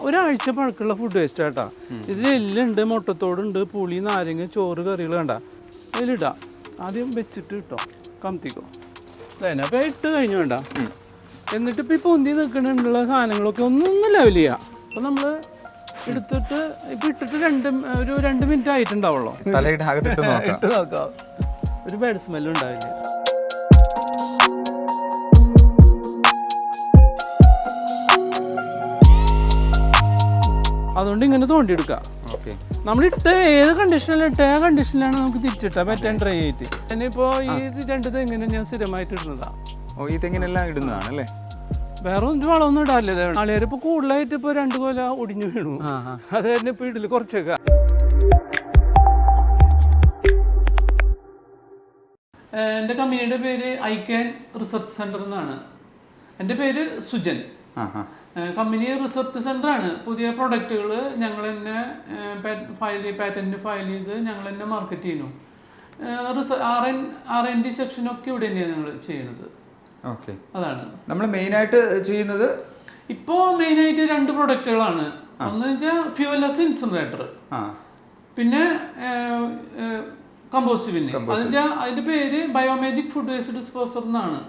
ഒരാഴ്ച പഴക്കമുള്ള food waste ആട്ടാ. ഇതിൽ എല്ലുണ്ട്, മുട്ടത്തോടുണ്ട്, പുളി, നാരങ്ങ, ചോറ്, കറികൾ കണ്ട അതിലിടാം. ആദ്യം വെച്ചിട്ട് ഇട്ടോ, കമത്തിക്കോ. അതന്നെ അപ്പം ഇട്ട് കഴിഞ്ഞു വേണ്ട. എന്നിട്ട് ഇപ്പം ഈ പൊന്തി നിൽക്കണുള്ള സാധനങ്ങളൊക്കെ ഒന്നും ലെവൽ ചെയ്യാം. അപ്പം നമ്മൾ എടുത്തിട്ട് ഇപ്പം ഇട്ടിട്ട് ഒരു 2 മിനിറ്റ് ആയിട്ടുണ്ടാവുള്ളൂ. ഇട്ട് നോക്കാം, ഒരു ബാഡ് സ്മെല്ലും ഉണ്ടാവില്ല. അതുകൊണ്ട് ഇങ്ങനെ തോണ്ടിയെടുക്കാം. നമ്മളിട്ട ഏത് കണ്ടീഷനിലും ഇട്ട ആ കണ്ടീഷനിലാണ് നമുക്ക് തിരിച്ചിട്ടാൽ പറ്റാൻ ട്രൈ ചെയ്തിട്ട്. ഇനിയിപ്പോൾ ഈ 2 തെങ്ങിനും ഞാൻ സ്ഥിരമായിട്ട് ഇടുന്നതാണ്. ഈ തെങ്ങിനെല്ലാം ഇടുന്നതാണ് അല്ലേ? വേറെ ഒന്നും വളമൊന്നും ഇടാറില്ല. ആളുകാർ ഇപ്പോൾ കൂടുതലായിട്ട് ഇപ്പോൾ 2 കൊല ഒടിഞ്ഞു വീണു. അത് തന്നെ ഇപ്പോൾ ഇടല് കുറച്ചേക്കാം. എൻ്റെ കമ്പനിയുടെ പേര് ഐക്യാൻ റിസർച്ച് സെൻറ്റർ എന്നാണ്. എൻ്റെ പേര് സുജൻ. കമ്പനി റിസർച്ച് സെൻ്റർ ആണ്. പുതിയ പ്രൊഡക്റ്റുകൾ ഞങ്ങൾ തന്നെ പാറ്റന്റ് ഫയൽ ചെയ്ത് ഞങ്ങൾ തന്നെ മാർക്കറ്റ് ചെയ്യുന്നു. R&D സെക്ഷനൊക്കെ ഇവിടെ തന്നെയാണ് ഞങ്ങൾ ചെയ്യുന്നത്. ഓക്കെ, അതാണ് നമ്മൾ മെയിനായിട്ട് ചെയ്യുന്നത്. ഇപ്പോൾ മെയിനായിട്ട് 2 പ്രൊഡക്റ്റുകളാണ്. ഒന്ന് വെച്ചാൽ ഫ്യൂവൽലെസ് ഇൻസിനറേറ്റർ, പിന്നെ കമ്പോസ്റ്റ് ബിൻ. അതിന്റെ പേര് ബയോമാജിക് ഫുഡ് വേസ്റ്റ് ഡിസ്പോസർ എന്നാണ്.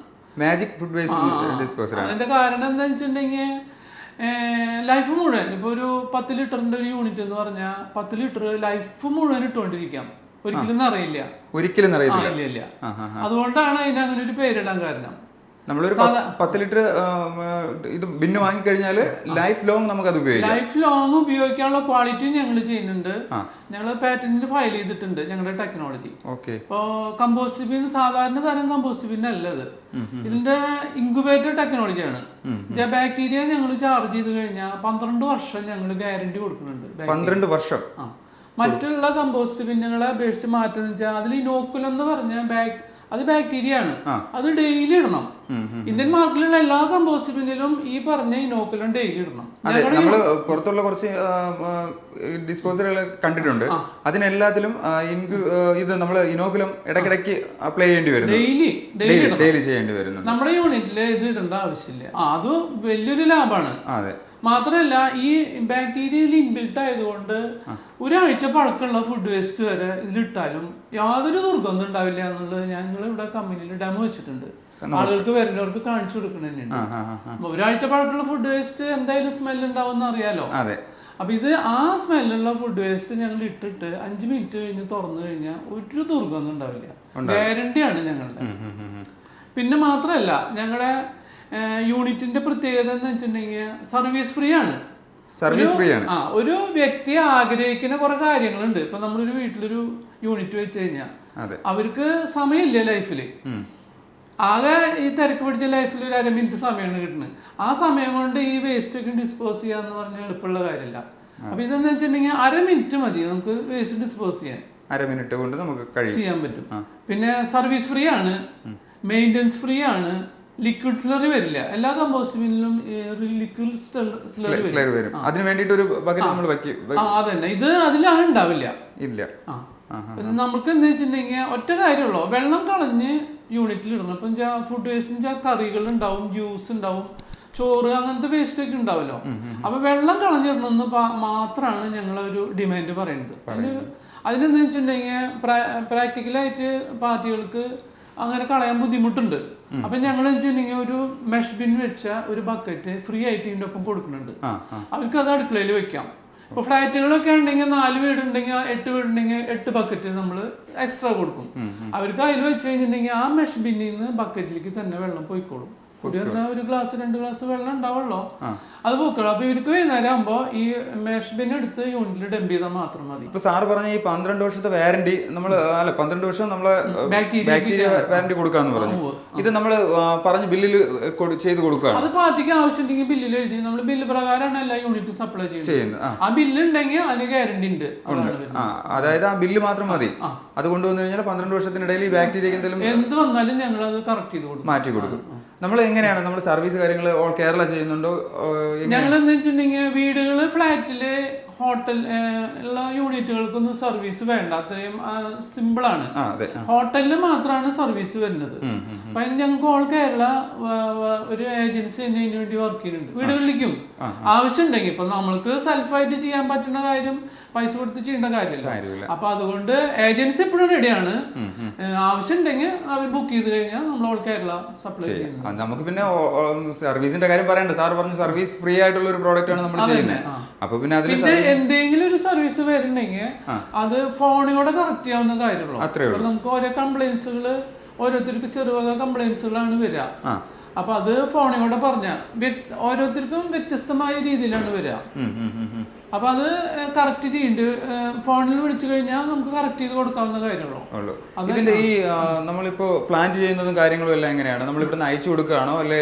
Magic food waste disposer. അതിന്റെ കാരണം എന്താ വെച്ചിട്ടുണ്ടെങ്കിൽ ലൈഫ് മുഴുവൻ ഇപ്പോൾ ഒരു 10 ലിറ്ററിന്റെ ഒരു യൂണിറ്റ് എന്ന് പറഞ്ഞാൽ 10 ലിറ്റർ ലൈഫ് മുഴുവൻ ഇട്ടുകൊണ്ടിരിക്കാം. ഒരിക്കലും അറിയില്ല. അതുകൊണ്ടാണ് അതിന് അങ്ങനെ ഒരു പേരിടാൻ കാരണം. നമ്മളൊരു 10 ലിറ്റർ ഇത് ബിന്ന് വാങ്ങിക്കഴിഞ്ഞാൽ ലൈഫ് ലോങ് നമുക്ക് അത് ഉപയോഗിക്കാം. ലൈഫ് ലോങ് ഉപയോഗിക്കാനുള്ള ക്വാളിറ്റി ഞങ്ങൾ ചെയ്യുന്നുണ്ട്. ഞങ്ങൾ പാറ്റന്റ് ഫയൽ ചെയ്തിട്ടുണ്ട് ഞങ്ങളുടെ ടെക്നോളജി. ഇപ്പോൾ കമ്പോസ്റ്റ് ബിൻ സാധാരണ തരം കമ്പോസ്റ്റ് ബിൻ അല്ലത്. ഇതിന്റെ ഇൻക്യുബേറ്റർ ടെക്നോളജിയാണ്. ബാക്ടീരിയ ഞങ്ങൾ ചാർജ് ചെയ്ത് കഴിഞ്ഞാൽ 12 വർഷം ഞങ്ങൾ ഗ്യാരണ്ടി കൊടുക്കുന്നുണ്ട്. 12 വർഷം. മറ്റുള്ള കമ്പോസ്റ്റ് ബിന്നുകളെ അപേക്ഷിച്ച് മാറ്റം വെച്ചാൽ അതിൽ ഇനോക്കുലം എന്ന് പറഞ്ഞ അത് ബാക്ടീരിയ ആണ്. അത് ഡെയിലി ഇടണം. ഇന്ത്യൻ മാർക്കറ്റിലുള്ള എല്ലാ കമ്പോസ്റ്റ് ബിന്നിലും ഈ പറഞ്ഞ ഇനോക്കുലം ഡെയിലി ഇടണം. അതെ, നമ്മൾ പുറത്തുള്ള കുറച്ച് ഡിസ്പോസറുകൾ കണ്ടിട്ടുണ്ട്. അതിനെല്ലാത്തിലും ഇത് നമ്മൾ ഇനോക്കുലം ഇടയ്ക്കിടയ്ക്ക് അപ്ലൈ ചെയ്യേണ്ടി വരുന്നു. ഡെയിലി ചെയ്യേണ്ടി വരുന്നു. നമ്മുടെ യൂണിറ്റില് ഇത് ഇടേണ്ട ആവശ്യമില്ല. അത് വലിയൊരു ലാഭമാണ്. അതെ, മാത്രമല്ല ഈ ബാക്ടീരിയയിൽ ഇൻബിൽട്ട് ആയതുകൊണ്ട് ഒരാഴ്ച പഴക്കമുള്ള ഫുഡ് വേസ്റ്റ് വരെ ഇതിലിട്ടാലും യാതൊരു ദുർഗന്ധം ഉണ്ടാവില്ല എന്നുള്ളത് ഞങ്ങൾ ഇവിടെ കമ്പനിയിൽ ഡെമോ വെച്ചിട്ടുണ്ട്. ആളുകൾക്ക് വരുന്നവർക്ക് കാണിച്ചു കൊടുക്കണുണ്ട്. ഒരാഴ്ച പഴക്കമുള്ള ഫുഡ് വേസ്റ്റ് എന്തായാലും സ്മെല്ല് ഉണ്ടാവും അറിയാലോ. അപ്പൊ ഇത് ആ സ്മെല്ലുള്ള ഫുഡ് വേസ്റ്റ് ഞങ്ങൾ ഇട്ടിട്ട് 5 മിനിറ്റ് കഴിഞ്ഞ് തുറന്നു കഴിഞ്ഞാൽ ഒരു ദുർഗന്ധം ഉണ്ടാവില്ല. ഗ്യാരണ്ടിയാണ് ഞങ്ങളുടെ. പിന്നെ മാത്രമല്ല ഞങ്ങളുടെ യൂണിറ്റിന്റെ പ്രത്യേകത എന്ന് വെച്ചിട്ടുണ്ടെങ്കിൽ സർവീസ് ഫ്രീ ആണ്. ഒരു വ്യക്തി ആഗ്രഹിക്കുന്ന കുറെ കാര്യങ്ങളുണ്ട്. ഇപ്പൊ നമ്മളൊരു വീട്ടിലൊരു യൂണിറ്റ് വെച്ച് കഴിഞ്ഞാൽ അവർക്ക് സമയമില്ല ലൈഫില്. ആകെ ഈ തിരക്ക് പിടിച്ച ലൈഫിൽ ഒരു 1/2 മിനിറ്റ് സമയമാണ് കിട്ടുന്നത്. ആ സമയം കൊണ്ട് ഈ വേസ്റ്റ് ഒക്കെ ഡിസ്പോസ് ചെയ്യാന്ന് പറഞ്ഞാൽ എളുപ്പമുള്ള കാര്യമില്ല. അപ്പൊ ഇതെന്ന് വെച്ചിട്ടുണ്ടെങ്കിൽ 1/2 മിനിറ്റ് മതി നമുക്ക് വേസ്റ്റ് ഡിസ്പോസ് ചെയ്യാൻ. 1/2 മിനിറ്റ് കൊണ്ട് നമുക്ക് ചെയ്യാൻ പറ്റും. പിന്നെ സർവീസ് ഫ്രീ ആണ്, മെയിൻ്റെനൻസ് ഫ്രീ ആണ്, ലിക്വിഡ് സ്ലറി വരില്ല. എല്ലാ കമ്പോസ്റ്റ് ബിന്നിലും ലിക്വിഡ് സ്ലറി വരും. അതിന് വേണ്ടിട്ട് ഒരു ബക്കറ്റ് നമ്മൾ അതന്നെ, ഇത് അതിലാണ് ഉണ്ടാവില്ല. ഇല്ല. നമുക്ക് എന്താ വെച്ചിട്ടുണ്ടെങ്കിൽ ഒറ്റ കാര്യമുള്ളൂ, വെള്ളം കളഞ്ഞ് യൂണിറ്റിൽ ഇടണം. ഇപ്പം ഫുഡ് വേസ്റ്റ് കറികൾ ഉണ്ടാവും, ജ്യൂസ് ഉണ്ടാവും, ചോറ്, അങ്ങനത്തെ വേസ്റ്റ് ഒക്കെ ഉണ്ടാവല്ലോ. അപ്പൊ വെള്ളം കളഞ്ഞിടണമെന്ന് മാത്രമാണ് ഞങ്ങളൊരു ഡിമാൻഡ് പറയുന്നത്. അതിനെന്താ വെച്ചിട്ടുണ്ടെങ്കിൽ പ്രാക്ടിക്കലായിട്ട് പാർട്ടികൾക്ക് അങ്ങനെ കളയാൻ ബുദ്ധിമുട്ടുണ്ട്. അപ്പൊ ഞങ്ങൾ വെച്ചിട്ടുണ്ടെങ്കിൽ ഒരു മെഷ് ബിൻ വെച്ച ഒരു ബക്കറ്റ് ഫ്രീ ആയിട്ട് ഇതിന്റെ ഒപ്പം കൊടുക്കുന്നുണ്ട്. അവർക്ക് അത് അടുക്കളയിൽ വെക്കാം. ഇപ്പൊ ഫ്ലാറ്റുകളൊക്കെ ഉണ്ടെങ്കിൽ 4 വീടുണ്ടെങ്കിൽ 8 വീടുണ്ടെങ്കിൽ 8 ബക്കറ്റ് നമ്മൾ എക്സ്ട്രാ കൊടുക്കും. അവർക്ക് അതിൽ വെച്ച് കഴിഞ്ഞിട്ടുണ്ടെങ്കിൽ ആ മെഷ് ബിന്നിൽ നിന്ന് ബക്കറ്റിലേക്ക് തന്നെ വെള്ളം പോയിക്കോളും. ഒരു ഗ്ലാസ് 2 ഗ്ലാസ് വെള്ളം ഉണ്ടാവുള്ളൂ, അത് പോക്കണം. അപ്പൊ ഇവർക്ക് വൈകുന്നേരം ആകുമ്പോ ഈ മെഷ് ബിൻ എടുത്ത് യൂണിറ്റിൽ ഡംപ് ചെയ്താൽ മാത്രം മതി. ഇപ്പൊ സാറ് പറഞ്ഞ ഈ 12 വർഷത്തെ വാറന്റി നമ്മള് 12 വർഷം നമ്മള് ബാക്ടീരിയ വാറന്റി കൊടുക്കാന്ന് പറഞ്ഞു. ഇത് നമ്മള് പറഞ്ഞ ബില്ലിൽ ചെയ്ത് കൊടുക്കുകയാണ്. അത് പാർട്ടിക്ക് ആവശ്യമുണ്ടെങ്കിൽ ബില്ലിൽ എഴുതി നമ്മൾ ബില്ല് പ്രകാരമാണ് എല്ലാ യൂണിറ്റും സപ്ലൈ ചെയ്യുന്നത്. ആ ബില്ല് ഉണ്ടെങ്കിൽ അതിന് ഗ്യാരണ്ടി ഉണ്ട്. അതായത് ആ ബില്ല് മാത്രം മതി. അത് കൊണ്ടുവന്നു കഴിഞ്ഞാൽ 12 വർഷത്തിനിടയിൽ ഈ ബാക്ടീരിയ എന്ത് വന്നാലും ഞങ്ങൾ അത് കറക്റ്റ് ചെയ്ത് കൊടുക്കും, മാറ്റി കൊടുക്കും. നമ്മൾ എങ്ങനെയാണ് നമ്മൾ സർവീസ് കാര്യങ്ങൾ ഓൾ കേരള ചെയ്യുന്നുണ്ടോ? ഞങ്ങൾ എന്താ വെച്ചിട്ടുണ്ടെങ്കിൽ വീടുകള്, ഫ്ലാറ്റില്, ഹോട്ടൽ ഉള്ള യൂണിറ്റുകൾക്കൊന്നും സർവീസ് വേണ്ട, അത്രയും സിമ്പിൾ ആണ്. ഹോട്ടലിൽ മാത്രമാണ് സർവീസ് വരുന്നത്. അപ്പൊ ഞങ്ങൾക്ക് ഓൾ കേരള ഒരു ഏജൻസി തന്നെ ഇതിനു വേണ്ടി വർക്ക് ചെയ്യുന്നുണ്ട്. വീടുകളിലേക്കും ആവശ്യം ഉണ്ടെങ്കിൽ ഇപ്പൊ നമ്മൾക്ക് സെൽഫായിട്ട് ചെയ്യാൻ പറ്റുന്ന കാര്യം പൈസ കൊടുത്ത് ചെയ്യേണ്ട കാര്യമില്ല. അപ്പൊ അതുകൊണ്ട് ഏജൻസി എപ്പോഴും റെഡിയാണ്. ആവശ്യം ഉണ്ടെങ്കിൽ അവർ ബുക്ക് ചെയ്ത് കഴിഞ്ഞാൽ നമ്മൾ ഓൾ കേരള സപ്ലൈ ചെയ്യും. നമുക്ക് പിന്നെ സർവീസിന്റെ കാര്യം പറയണ്ട, സാർ പറഞ്ഞു സർവീസ് ഫ്രീ ആയിട്ടുള്ള ഒരു പ്രോഡക്റ്റ് ആണ് നമ്മൾ ചെയ്യുന്നത്. അപ്പൊ പിന്നെ എന്തെങ്കിലും ഒരു സർവീസ് വരുന്നുണ്ടെങ്കിൽ അത് ഫോണിലൂടെ കറക്റ്റ് ചെയ്യാവുന്ന കാര്യമുള്ളൂ. നമുക്ക് ഓരോ കംപ്ലൈന്റ്സുകള് ഓരോരുത്തർക്ക് ചെറുവക കംപ്ലൈന്റ്സുകളാണ് വരിക. അപ്പൊ അത് ഫോണിലൂടെ പറഞ്ഞ ഓരോരുത്തർക്കും വ്യത്യസ്തമായ രീതിയിലാണ് വരിക. അപ്പൊ അത് കറക്റ്റ് ചെയ്യേണ്ട ഫോണിൽ വിളിച്ചു കഴിഞ്ഞാൽ നമുക്ക് കറക്റ്റ് ചെയ്ത് കൊടുക്കാവുന്ന കാര്യമുള്ളൂ. ഇതിന്റെ ഈ നമ്മളിപ്പോ പ്ലാൻ ചെയ്യുന്നതും കാര്യങ്ങളും എല്ലാം എങ്ങനെയാണ്? നമ്മൾ ഇവിടെ അയച്ചു കൊടുക്കുകയാണോ അല്ലെ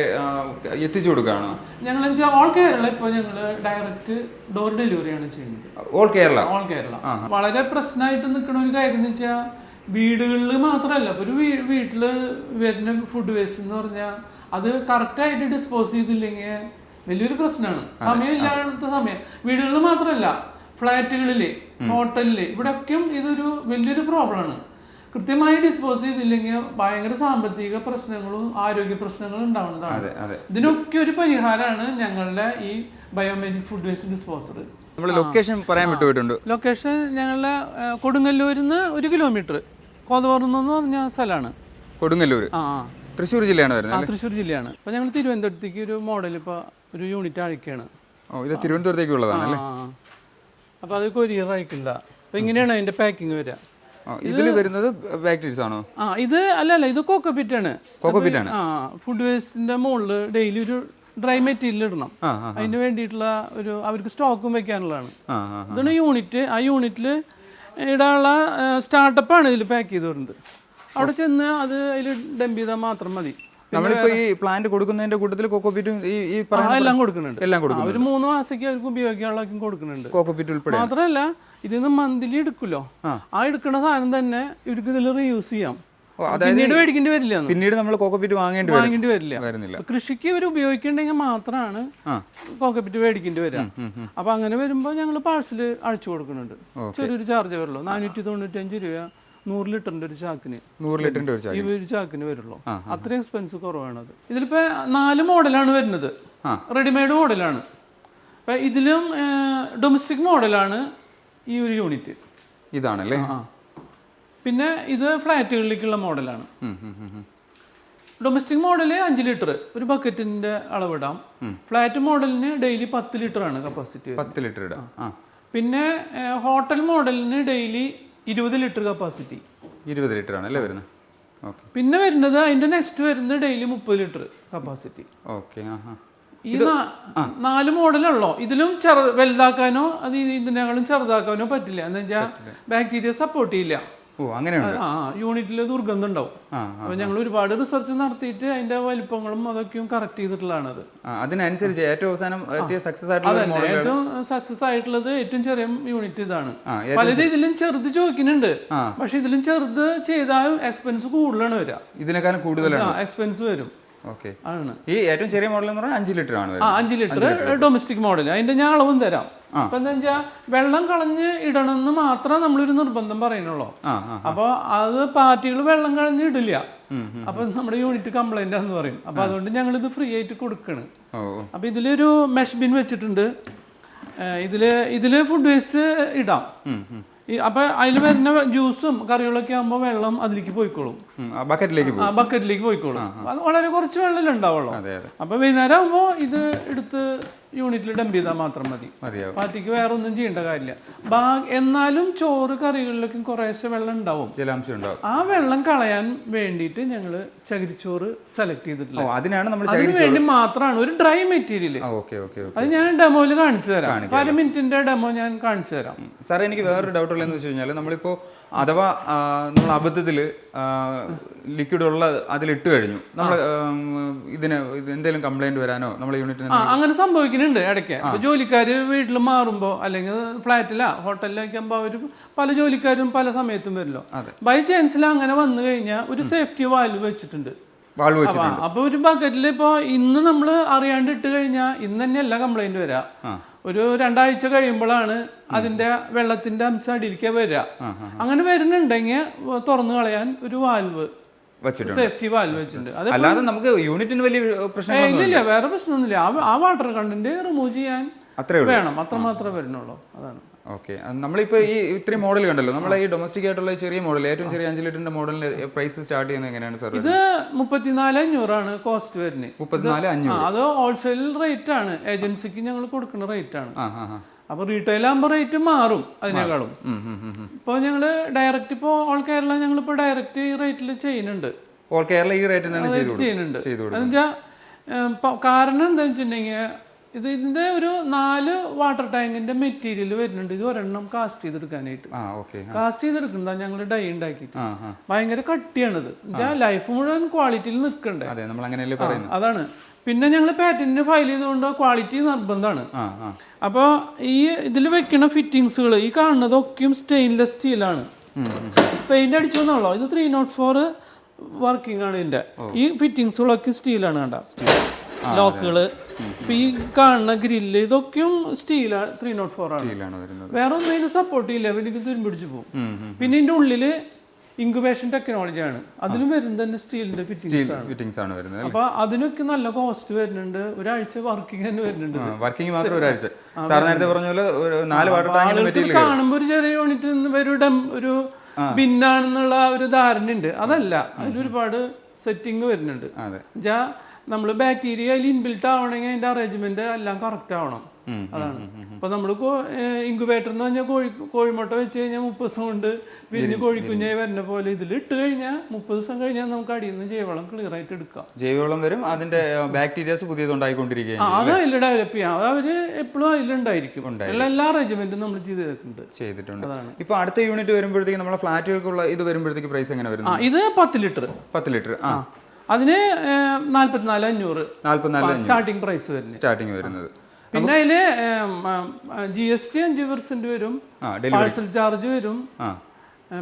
എത്തിച്ചു കൊടുക്കുകയാണോ? ഞങ്ങൾ ഓൾ കേരള ഇപ്പൊ ഞങ്ങള് ഡയറക്റ്റ് ഡോർ ഡെലിവറിയാണ് ചെയ്യുന്നത്. ഓൾ കേരള വളരെ പ്രശ്നമായിട്ട് നിൽക്കുന്ന ഒരു കാര്യം എന്ന് വെച്ചാൽ വീടുകളിൽ മാത്രമല്ല, ഇപ്പൊ ഒരു വീട്ടില് വരുന്ന ഫുഡ് വേസ്റ്റ് എന്ന് പറഞ്ഞാൽ അത് കറക്റ്റായിട്ട് ഡിസ്പോസ് ചെയ്തില്ലെങ്കിൽ വലിയൊരു പ്രശ്നമാണ്. സമയമില്ലാത്ത സമയം വീടുകളിൽ മാത്രമല്ല, ഫ്ലാറ്റുകളില്, ഹോട്ടലില്, ഇവിടെയൊക്കെയും ഇതൊരു വലിയൊരു പ്രോബ്ലമാണ്. കൃത്യമായി ഡിസ്പോസ് ചെയ്തില്ലെങ്കിൽ ഭയങ്കര സാമ്പത്തിക പ്രശ്നങ്ങളും ആരോഗ്യ പ്രശ്നങ്ങളും ഉണ്ടാവുന്നതാണ്. ഇതിനൊക്കെ ഒരു പരിഹാരമാണ് ഞങ്ങളുടെ ഈ biometric food waste disposer. Location പറയാൻ വിട്ടുപോയിട്ടുണ്ട്. ലൊക്കേഷൻ ഞങ്ങളുടെ കൊടുങ്ങല്ലൂരിന്ന് 1 കിലോമീറ്റർ, കോതവർന്ന് പറഞ്ഞ സ്ഥലമാണ് കൊടുങ്ങല്ലൂർ. തൃശ്ശൂർ ജില്ലയാണ് വരുന്നത്. തൃശ്ശൂർ ജില്ലയാണ്. അപ്പൊ ഞങ്ങൾ തിരുവനന്തപുരത്തേക്ക് ഒരു മോഡൽ ഇപ്പൊ ഒരു യൂണിറ്റ് അയക്കുകയാണ്. ഇത് തിരുവനന്തപുരത്തേക്കുള്ളതാണ്. അപ്പൊ അത് കൊറിയർ അയക്കില്ല. അപ്പൊ ഇങ്ങനെയാണ് അതിന്റെ പാക്കിംഗ് വരിക. ഇതിൽ വരുന്നത് ബാക്ടീരിയസ് ആണോ? ഇത് അല്ല, ഇത് കോക്കോപിറ്റ് ആണ്. ഫുഡ് വേസ്റ്റിന്റെ മുകളിൽ ഡെയിലി ഒരു ഡ്രൈ മെറ്റീരിയൽ ഇടണം. അതിന് വേണ്ടിയിട്ടുള്ള ഒരു അവർക്ക് സ്റ്റോക്കും വെക്കാനുള്ളതാണ്. ഇതാണ് യൂണിറ്റ്. ആ യൂണിറ്റിൽ ഇടാനുള്ള സ്റ്റാർട്ടപ്പാണ് ഇതിൽ പാക്ക് ചെയ്ത് വരുന്നത്. അവിടെ ചെന്ന് അത് അതിൽ ഡംപ് ചെയ്താൽ മാത്രം മതി. നമ്മളിപ്പോ ഈ പ്ലാന്റ് കൊടുക്കുന്നതിന്റെ കൂട്ടത്തിൽ കോക്കോപിറ്റും എല്ലാം കൊടുക്കുന്നുണ്ട്. ഒരു 3 മാസത്തേക്ക് അവർക്ക് ഉപയോഗിക്കാനുള്ള കൊടുക്കുന്നുണ്ട്. കോക്കോപിറ്റ് ഉൾപ്പെടെ മാത്രമല്ല, ഇതിന്ന് മന്ത്ലി എടുക്കുമല്ലോ, ആ എടുക്കുന്ന സാധനം തന്നെ ഇവർക്ക് ഇതിൽ റീയൂസ് ചെയ്യാം. പിന്നീട് മേടിക്കേണ്ടി വരില്ല. പിന്നീട് നമ്മൾ കോക്കോപിറ്റ് വാങ്ങേണ്ടി വരില്ല. കൃഷിക്ക് ഇവർ ഉപയോഗിക്കണ്ടെങ്കിൽ മാത്രമാണ് കോക്കോപിറ്റ് മേടിക്കേണ്ടി വരിക. അപ്പൊ അങ്ങനെ വരുമ്പോ ഞങ്ങൾ പാഴ്സൽ അഴിച്ചു കൊടുക്കുന്നുണ്ട്. ചെറിയൊരു ചാർജ് വരുള്ളൂ. 495 രൂപ 100 ലിറ്ററിന്റെ ഒരു ചാക്കിന്. 100 ലിറ്ററിന്റെ ഒരു ചാക്കിന് വരുള്ളൂ. അത്രയും എക്സ്പെൻസ് കുറവാണ് അത്. ഇതിലിപ്പോ 4 മോഡലാണ് വരുന്നത്. റെഡിമെയ്ഡ് മോഡലാണ്. അപ്പൊ ഇതിലും ഡൊമസ്റ്റിക് മോഡലാണ് ഈ ഒരു യൂണിറ്റ്. ഇതാണല്ലേ. പിന്നെ ഇത് ഫ്ലാറ്റുകളിലേക്കുള്ള മോഡലാണ്. ഡൊമസ്റ്റിക് മോഡല് 5 ലിറ്റർ ഒരു ബക്കറ്റിന്റെ അളവിടാം. ഫ്ലാറ്റ് മോഡലിന് ഡെയിലി 10 ലിറ്റർ ആണ് കപ്പാസിറ്റി. 10 ലിറ്റർ ഇടാം. പിന്നെ ഹോട്ടൽ മോഡലിന് ഡെയിലി 20 ലിറ്റർ കപ്പാസിറ്റി. 20 ലിറ്റർ ആണല്ലേ വരുന്നത്. പിന്നെ വരുന്നത് അതിന്റെ നെക്സ്റ്റ് വരുന്നത് ഡെയിലി 30 ലിറ്റർ കപ്പാസിറ്റി. ഈ 4 മോഡലുള്ളോ. ഇതിലും വലുതാക്കാനോ അത് ഇതിനേക്കാളും ചെറുതാക്കാനോ പറ്റില്ല. എന്ന് വെച്ചാൽ ബാക്ടീരിയ സപ്പോർട്ട് ചെയ്യില്ല. യൂണിറ്റിൽ ദുർഗന്ധം ഉണ്ടാവും. അപ്പൊ ഞങ്ങൾ ഒരുപാട് റിസർച്ച് നടത്തിയിട്ട് അതിന്റെ വലിപ്പങ്ങളും അതൊക്കെയും കറക്റ്റ് ചെയ്തിട്ടുള്ളതാണ്. അതിനനുസരിച്ച് ഏറ്റവും അവസാനം ഏറ്റവും സക്സസ് ആയിട്ടുള്ളത് ഏറ്റവും ചെറിയ യൂണിറ്റ് ഇതാണ്. പലരും ഇതിലും ചെറുത് ചോദിക്കുന്നുണ്ട്. പക്ഷെ ഇതിലും ചെറുത് ചെയ്താൽ എക്സ്പെൻസ് കൂടുതലാണ് വരിക. ഇതിനേക്കാളും കൂടുതലാണ് എക്സ്പെൻസ് വരും. ഈ ഏറ്റവും ചെറിയ മോഡൽ എന്ന് പറഞ്ഞാൽ 5 ലിറ്റർ ആണ്. 5 ലിറ്റർ ഡൊമസ്റ്റിക് മോഡൽ. അതിന്റെ ഞാൻ അളവും തരാം. അപ്പൊ എന്താ വെച്ചാൽ വെള്ളം കളഞ്ഞ് ഇടണമെന്ന് മാത്രമേ നമ്മളൊരു നിർബന്ധം പറയുന്നുള്ളൂ. അപ്പൊ അത് പാർട്ടികൾ വെള്ളം കളഞ്ഞ് ഇടില്ല. അപ്പൊ നമ്മുടെ യൂണിറ്റ് കംപ്ലൈന്റ് ആണെന്ന് പറയും. അപ്പൊ അതുകൊണ്ട് ഞങ്ങൾ ഇത് ഫ്രീ ആയിട്ട് കൊടുക്കണം. അപ്പൊ ഇതിലൊരു മെഷ് ബിൻ വെച്ചിട്ടുണ്ട്. ഇതില് ഫുഡ് വേസ്റ്റ് ഇടാം. അപ്പൊ അതിൽ വരുന്ന ജ്യൂസും കറികളൊക്കെ ആകുമ്പോ വെള്ളം അതിലേക്ക് പോയിക്കോളും, ബക്കറ്റിലേക്ക് പോയിക്കോളും. അത് വളരെ കുറച്ച് വെള്ളം ഉണ്ടാവുള്ളൂ. അപ്പൊ വൈകുന്നേരം ആകുമ്പോ ഇത് എടുത്ത് യൂണിറ്റിൽ ഡംപ് ചെയ്താൽ മാത്രം മതി. പാർട്ടിക്ക് വേറെ ഒന്നും ചെയ്യേണ്ട കാര്യമില്ല. എന്നാലും ചോറ് കറികളിലൊക്കെ കുറേശ്ശെ വെള്ളം ഉണ്ടാവും, ജലാംശം ഉണ്ടാവും. ആ വെള്ളം കളയാൻ വേണ്ടിയിട്ട് ഞങ്ങള് ചകിരിച്ചോറ് സെലക്ട് ചെയ്തിട്ടില്ല. അതിന് വേണ്ടി മാത്രമാണ് ഒരു ഡ്രൈ മെറ്റീരിയൽ. അത് ഞാൻ ഡെമോയിൽ കാണിച്ചു തരാം. 1 മിനിറ്റിന്റെ ഡെമോ ഞാൻ കാണിച്ചു തരാം. സാറേ, എനിക്ക് വേറൊരു ഡൗട്ട് ഉള്ളതെന്ന് വെച്ച് കഴിഞ്ഞാൽ, നമ്മളിപ്പോ അഥവാ നമ്മൾ അബദ്ധത്തില് ലിക്വിഡ് ഉള്ള അതിലിട്ട് കഴിഞ്ഞു, നമ്മൾ ഇതിന് എന്തെങ്കിലും കംപ്ലൈന്റ് വരാനോ നമ്മളെ യൂണിറ്റിന് അങ്ങനെ സംഭവിക്കുന്നുണ്ട് ഇടയ്ക്ക്. ജോലിക്കാര് വീട്ടിൽ മാറുമ്പോ അല്ലെങ്കിൽ ഫ്ലാറ്റിലാ ഹോട്ടലിലൊക്കെ ആകുമ്പോ അവര് പല ജോലിക്കാരും പല സമയത്തും വരില്ലോ. ബൈ ചാൻസിൽ അങ്ങനെ വന്നു കഴിഞ്ഞാൽ ഒരു സേഫ്റ്റി വാൽവ് വെച്ചിട്ടുണ്ട്. അപ്പൊ ഒരു ബക്കറ്റിൽ ഇപ്പൊ ഇന്ന് നമ്മള് അറിയാണ്ട് ഇട്ട് കഴിഞ്ഞാൽ ഇന്ന് തന്നെ എല്ലാ കംപ്ലൈന്റ് വരാം. ഒരു 2 ആഴ്ച കഴിയുമ്പോഴാണ് അതിന്റെ വെള്ളത്തിന്റെ അംശം അടിയിലേക്ക് വരിക. അങ്ങനെ വരുന്നുണ്ടെങ്കിൽ തുറന്നു കളയാൻ ഒരു വാൽവ് സേഫ്റ്റി വാൽവ് വെച്ചിട്ടുണ്ട്. അല്ലാതെ നമുക്ക് യൂണിറ്റിന് വലിയ പ്രശ്നം ഇല്ല, വേറെ പ്രശ്നമൊന്നുമില്ല. ആ വാട്ടർ കണ്ടന്റ് റിമൂവ് ചെയ്യാൻ വേണം, അത്രമാത്രമേ വരുന്നുള്ളൂ. അതാണ്. ഓക്കെ, നമ്മളിപ്പോ ഈ ഇത്രയും മോഡൽ കണ്ടല്ലോ, നമ്മളെ ഈ ഡൊമസ്റ്റിക് ആയിട്ടുള്ള ചെറിയ മോഡൽ, ഏറ്റവും ചെറിയ 5 ലിറ്ററിന്റെ മോഡലിന് പ്രൈസ് സ്റ്റാർട്ട് ചെയ്യുന്നത് എങ്ങനെയാണ് സാർ? ഇത് 34,500 കോസ്റ്റ് വരുന്നത്. 34,500. അത് ഹോൾസെയിൽ റേറ്റ് ആണ്, ഏജൻസിക്ക് ഞങ്ങൾ കൊടുക്കുന്ന റേറ്റ് ആണ്. അപ്പൊ റീറ്റെയിൽ ആകുമ്പോൾ റേറ്റ് മാറും അതിനേക്കാളും. ഇപ്പൊ ഞങ്ങള് ഡയറക്റ്റ് ഇപ്പോ ഓൾ കേരള ഞങ്ങളിപ്പോ ഡയറക്റ്റ് ഈ റേറ്റിൽ ചെയ്യുന്നുണ്ട്. ഓൾ കേരള ഈ റേറ്റ് ചെയ്യുന്നുണ്ട്. എന്നുവെച്ചാ കാരണം എന്താ വെച്ചിട്ടുണ്ടെങ്കിൽ ഇതിന്റെ ഒരു 4 വാട്ടർ ടാങ്കിന്റെ മെറ്റീരിയൽ വരുന്നുണ്ട്. ഇത് ഒരെണ്ണം കാസ്റ്റ് ചെയ്തെടുക്കാനായിട്ട്. കാസ്റ്റ് ചെയ്തെടുക്കുന്നതാ ഞങ്ങൾ ഡൈ ഉണ്ടാക്കിയിട്ട്. ഭയങ്കര കട്ടിയാണിത്. ലൈഫ് മുഴുവൻ ക്വാളിറ്റിയിൽ നിൽക്കണ്ടേ, അതാണ്. പിന്നെ ഞങ്ങൾ പാറ്റന്റിന് ഫയൽ ചെയ്തുകൊണ്ട് ക്വാളിറ്റി നിർബന്ധമാണ്. അപ്പോൾ ഈ ഇതിൽ വെക്കുന്ന ഫിറ്റിങ്സുകൾ ഈ കാണുന്നതൊക്കെയും സ്റ്റെയിൻലെസ് സ്റ്റീലാണ്. പെയിന്റ് അടിച്ചോന്നുള്ളൂ. ഇത് 304 വർക്കിംഗ് ആണ്. ഇതിന്റെ ഈ ഫിറ്റിങ്സുകളൊക്കെ സ്റ്റീലാണ്. കണ്ട ലോക്കുകള്, ഈ കാണുന്ന ഗ്രില്ല് ഇതൊക്കെയും സ്റ്റീലാണ്. 304 ആണ്. വേറെ ഒന്നും ഇതിന് സപ്പോർട്ട് ചെയ്യില്ല, എനിക്ക് തുരുമ്പിടിച്ചു പോകും. പിന്നെ ഇതിന്റെ ഉള്ളില് ഇൻക്യുബേഷൻ ടെക്നോളജി ആണ്. അതിലും വരുന്നത് തന്നെ സ്റ്റീലിന്റെ ഫിറ്റിംഗ്സ് ആണ് വരുന്നത്. അപ്പൊ അതിനൊക്കെ നല്ല കോസ്റ്റ് വരുന്നുണ്ട്. ഒരാഴ്ച വർക്കിംഗ് തന്നെ വരുന്നുണ്ട്. വർക്കിംഗ് മാത്രം ഒരാഴ്ച. സാർ നേരത്തെ പറഞ്ഞ പോലെ 4 വാട്ടർ ടാങ്കിന്റെ മെറ്റീരിയൽ കാണുമ്പോൾ ഒരു ചെറിയ യൂണിറ്റ് ഒരു ബിന്നാണെന്നുള്ള ഒരു ധാരണ ഉണ്ട്. അതല്ല, അതിലൊരുപാട് സെറ്റിംഗ് വരുന്നുണ്ട്. നമ്മൾ ബാക്ടീരിയ ഇൻബിൽട്ട് ആവണമെങ്കിൽ അതിന്റെ അറേഞ്ച്മെന്റ് എല്ലാം കറക്റ്റ് ആവണം. അതാണ്. ഇപ്പൊ നമ്മള് ഇൻക്യുബേറ്റർ എന്ന് പറഞ്ഞാൽ കോഴിമുട്ട വെച്ച് കഴിഞ്ഞാൽ 30 ദിവസം കൊണ്ട് വിരിഞ്ഞ് കോഴിക്കുഞ്ഞായി വരുന്ന പോലെ ഇതിൽ ഇട്ട് കഴിഞ്ഞാൽ 30 ദിവസം കഴിഞ്ഞാൽ നമുക്ക് അടിയിൽ നിന്ന് ജൈവവളം ക്ലിയർ ആയിട്ട് എടുക്കാം. ജൈവവളം വരും, അതിന്റെ ബാക്ടീരിയാസ് പുതിയതുണ്ടായിക്കൊണ്ടിരിക്കുകയും അത് അതിൽ ഡെവലപ്പ് ചെയ്യാം. അത് അവര് എപ്പോഴും അതിലുണ്ടായിരിക്കും. എല്ലാ അറേഞ്ച്മെന്റും നമ്മൾ ചെയ്തിട്ടുണ്ട്. ഇപ്പൊ അടുത്ത യൂണിറ്റ് വരുമ്പോഴത്തേക്ക് നമ്മളെ ഫ്ലാറ്റുകൾക്കുള്ള ഇത് വരുമ്പോഴത്തേക്ക് പ്രൈസ് എങ്ങനെ വരും? ഇത് 10 ലിറ്റർ. അതിന് 44,500 സ്റ്റാർട്ടിംഗ് പ്രൈസ് വരുന്നത്. പിന്നെ അതില് GST 5% വരും, പാഴ്സൽ ചാർജ് വരും,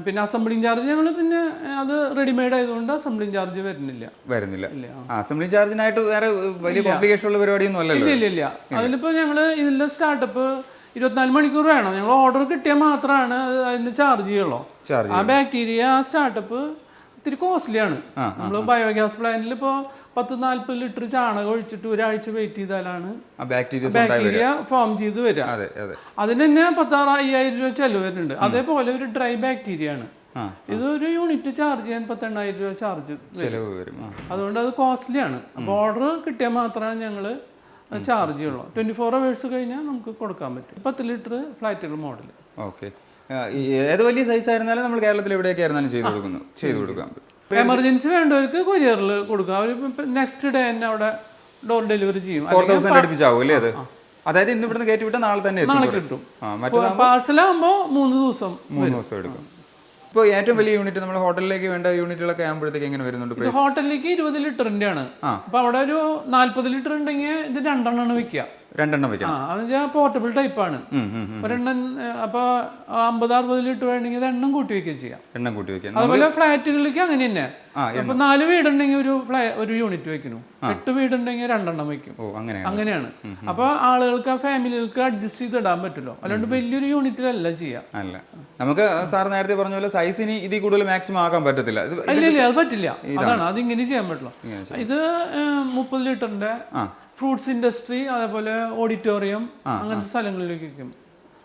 പിന്നെ അസംബ്ലിംഗ് ചാർജ് ഞങ്ങൾ പിന്നെ അത് റെഡിമെയ്ഡ് ആയതുകൊണ്ട് അസംബ്ലിംഗ് ചാർജ് വരുന്നില്ല. അസംബ്ലിംഗ് ചാർജിനായിട്ട് വേറെ വലിയ കോംപ്ലിക്കേഷൻ ഉള്ള പരിപാടിയൊന്നും അല്ലല്ലോ. ഇല്ല. അതിലിപ്പോ ഞങ്ങള് ഇതിന്റെ സ്റ്റാർട്ടപ്പ് 24 മണിക്കൂർ വേണം. ഞങ്ങൾ ഓർഡർ കിട്ടിയാൽ മാത്രമാണ് അതിന് ചാർജ് ചെയ്യുള്ളൂ. ആ ബാക്ടീരിയ സ്റ്റാർട്ടപ്പ് ഇത്തിരി കോസ്റ്റ്ലിയാണ്. നമ്മൾ ബയോഗ്യാസ് പ്ലാന്റിൽ ഇപ്പോൾ 10-40 ലിറ്റർ ചാണകം ഒഴിച്ചിട്ട് ഒരാഴ്ച വെയിറ്റ് ചെയ്താലാണ് ബാക്ടീരിയ ഫോം ചെയ്ത് വരിക. അതിന് തന്നെ 16,000 രൂപ ചെലവ് വരുന്നുണ്ട്. അതേപോലെ ഒരു ഡ്രൈ ബാക്ടീരിയ ആണ്. ഇത് ഒരു യൂണിറ്റ് ചാർജ് ചെയ്യാൻ 18,000 രൂപ ചാർജ് വരും. അതുകൊണ്ട് അത് കോസ്റ്റ്ലി ആണ്. അപ്പോൾ ഓർഡർ കിട്ടിയാൽ മാത്രമാണ് ഞങ്ങൾ ചാർജ് ചെയ്യുള്ളൂ. 24 hours കഴിഞ്ഞാൽ നമുക്ക് കൊടുക്കാൻ പറ്റും. 10 ലിറ്റർ ഫ്ലാറ്റുകൾ മോഡൽ. ഓക്കെ, ഏത് വലിയ സൈസ് ആയിരുന്നാലും നമ്മൾ കേരളത്തിൽ എവിടെയൊക്കെ ആയിരുന്നാലും ചെയ്തു കൊടുക്കാം. എമർജൻസി വേണ്ടവർക്ക് കൊറിയറിൽ കൊടുക്കാം. അവർ നെക്സ്റ്റ് ഡേ തന്നെ അവിടെ ഡോർ ഡെലിവറി ചെയ്യും. 4,000 അടുപ്പിച്ചാവും അല്ലേ അത്? അതായത് ഇന്ന് ഇവിടുന്ന് കയറ്റി വിട്ടാൽ നാളെ തന്നെ കിട്ടും. പാർസലാകുമ്പോൾ 3 ദിവസം എടുക്കും. ഇപ്പോൾ ഏറ്റവും വലിയ യൂണിറ്റ് നമ്മൾ ഹോട്ടലിലേക്ക് വേണ്ട യൂണിറ്റുകളൊക്കെ ആകുമ്പോഴത്തേക്ക് എങ്ങനെ വരുന്നുണ്ട്? ഹോട്ടലിലേക്ക് 20 ലിറ്ററിന്റെ ആണ്. അപ്പൊ അവിടെ ഒരു 40 ലിറ്റർ ഉണ്ടെങ്കിൽ ഇത് 2 എണ്ണം വെക്കുക. 2 എണ്ണം വെക്കാം. അത് പോർട്ടബിൾ ടൈപ്പ് ആണ്. ഒരെണ്ണം അപ്പൊ 50-60 ലിറ്റർ വേണമെങ്കിൽ എണ്ണം കൂട്ടി വെക്കുകയും ചെയ്യാം. അതുപോലെ ഫ്ലാറ്റുകളിലേക്ക് അങ്ങനെ തന്നെ. അപ്പൊ 4 വീടുണ്ടെങ്കിൽ ഒരു യൂണിറ്റ് വെക്കുന്നു. 8 വീടുണ്ടെങ്കിൽ 2 എണ്ണം വെക്കും. അങ്ങനെയാണ്. അപ്പൊ ആളുകൾക്ക് ഫാമിലികൾക്ക് അഡ്ജസ്റ്റ് ചെയ്ത് ഇടാൻ പറ്റുമല്ലോ. അല്ലാണ്ട് വലിയൊരു യൂണിറ്റിലല്ല ചെയ്യാം. നമുക്ക് സാർ നേരത്തെ പറഞ്ഞ പോലെ സൈസിന് ഇതിൽ കൂടുതൽ മാക്സിമം ആക്കാൻ പറ്റത്തില്ല. ഇല്ല, അത് പറ്റില്ല. അതാണ്, അത് ഇങ്ങനെ ചെയ്യാൻ പറ്റില്ല. ഇത് 30 ലിറ്ററിന്റെ ഫ്രൂട്ട്സ് ഇൻഡസ്ട്രി, അതേപോലെ ഓഡിറ്റോറിയം, അങ്ങനത്തെ സ്ഥലങ്ങളിലേക്ക് വെക്കും.